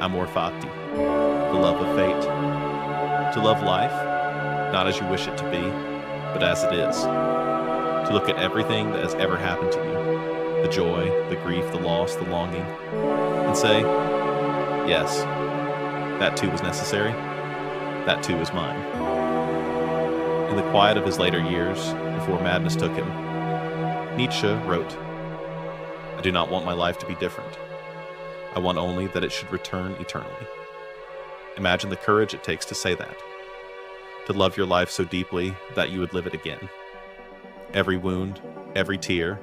Speaker 1: Amor Fati, the love of fate. To love life, not as you wish it to be, but as it is. To look at everything that has ever happened to you, the joy, the grief, the loss, the longing, and say, yes, that too was necessary, that too is mine. In the quiet of his later years, before madness took him, Nietzsche wrote, "I do not want my life to be different. I want only that it should return eternally." Imagine the courage it takes to say that. To love your life so deeply that you would live it again. Every wound, every tear,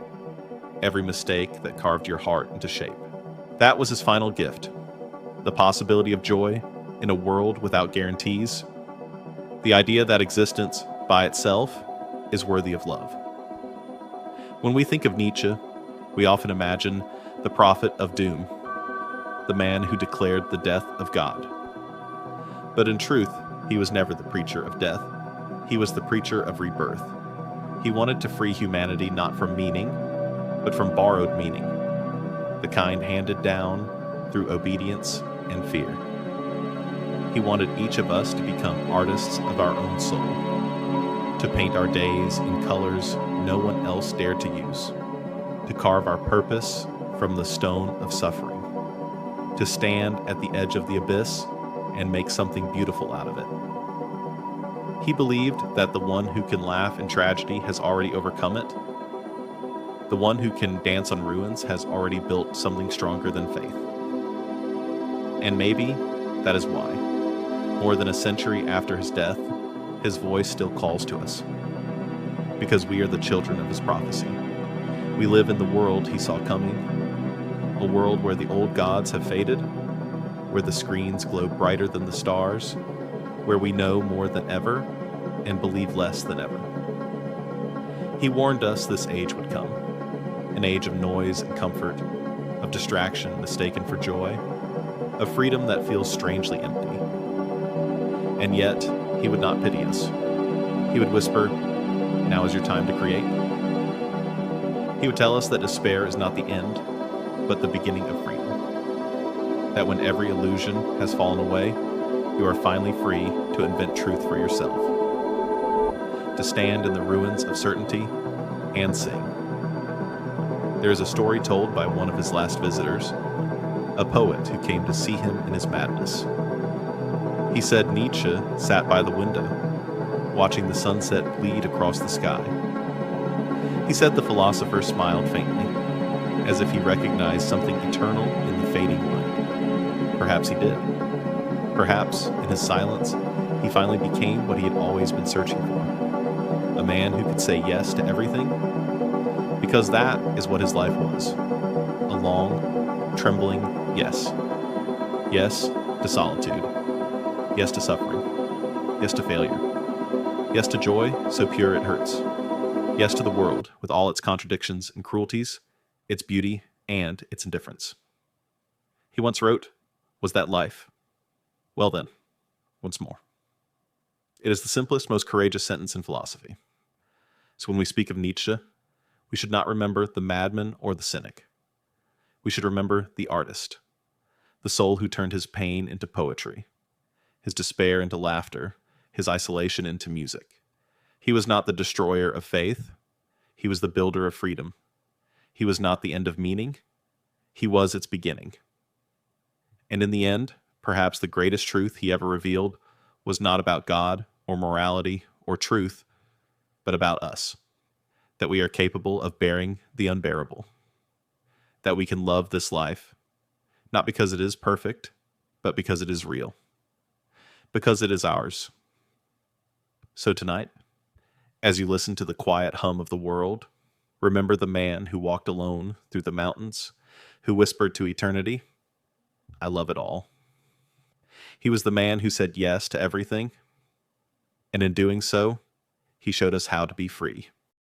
Speaker 1: every mistake that carved your heart into shape. That was his final gift. The possibility of joy in a world without guarantees. The idea that existence by itself is worthy of love. When we think of Nietzsche, we often imagine the prophet of doom, the man who declared the death of God. But in truth, he was never the preacher of death. He was the preacher of rebirth. He wanted to free humanity not from meaning, but from borrowed meaning. the kind handed down through obedience and fear. He wanted each of us to become artists of our own soul, to paint our days in colors no one else dared to use, to carve our purpose from the stone of suffering, to stand at the edge of the abyss and make something beautiful out of it. He believed that the one who can laugh in tragedy has already overcome it. The one who can dance on ruins has already built something stronger than faith. And maybe that is why, more than a century after his death, his voice still calls to us. Because we are the children of his prophecy. We live in the world he saw coming, a world where the old gods have faded, where the screens glow brighter than the stars, where we know more than ever and believe less than ever. He warned us this age would come, an age of noise and comfort, of distraction mistaken for joy, of freedom that feels strangely empty. And yet, he would not pity us. He would whisper, "Now is your time to create." He would tell us that despair is not the end, but the beginning of freedom. That when every illusion has fallen away, you are finally free to invent truth for yourself, to stand in the ruins of certainty and sing. There is a story told by one of his last visitors, a poet who came to see him in his madness. He said Nietzsche sat by the window, watching the sunset bleed across the sky. He said the philosopher smiled faintly, as if he recognized something eternal in the fading light. Perhaps he did. Perhaps, in his silence, he finally became what he had always been searching for, a man who could say yes to everything, because that is what his life was, a long, trembling yes. Yes to solitude. Yes to suffering. Yes to failure. Yes to joy so pure it hurts. Yes to the world with all its contradictions and cruelties, its beauty and its indifference. He once wrote, "Was that life? Well then, once more." It is the simplest, most courageous sentence in philosophy. So when we speak of Nietzsche, we should not remember the madman or the cynic. We should remember the artist, the soul who turned his pain into poetry, his despair into laughter, his isolation into music. He was not the destroyer of faith. He was the builder of freedom. He was not the end of meaning. He was its beginning. And in the end, perhaps the greatest truth he ever revealed was not about God or morality or truth, but about us. That we are capable of bearing the unbearable. That we can love this life, not because it is perfect, but because it is real. Because it is ours. So tonight, as you listen to the quiet hum of the world, remember the man who walked alone through the mountains, who whispered to eternity, "I love it all." He was the man who said yes to everything, and in doing so, he showed us how to be free.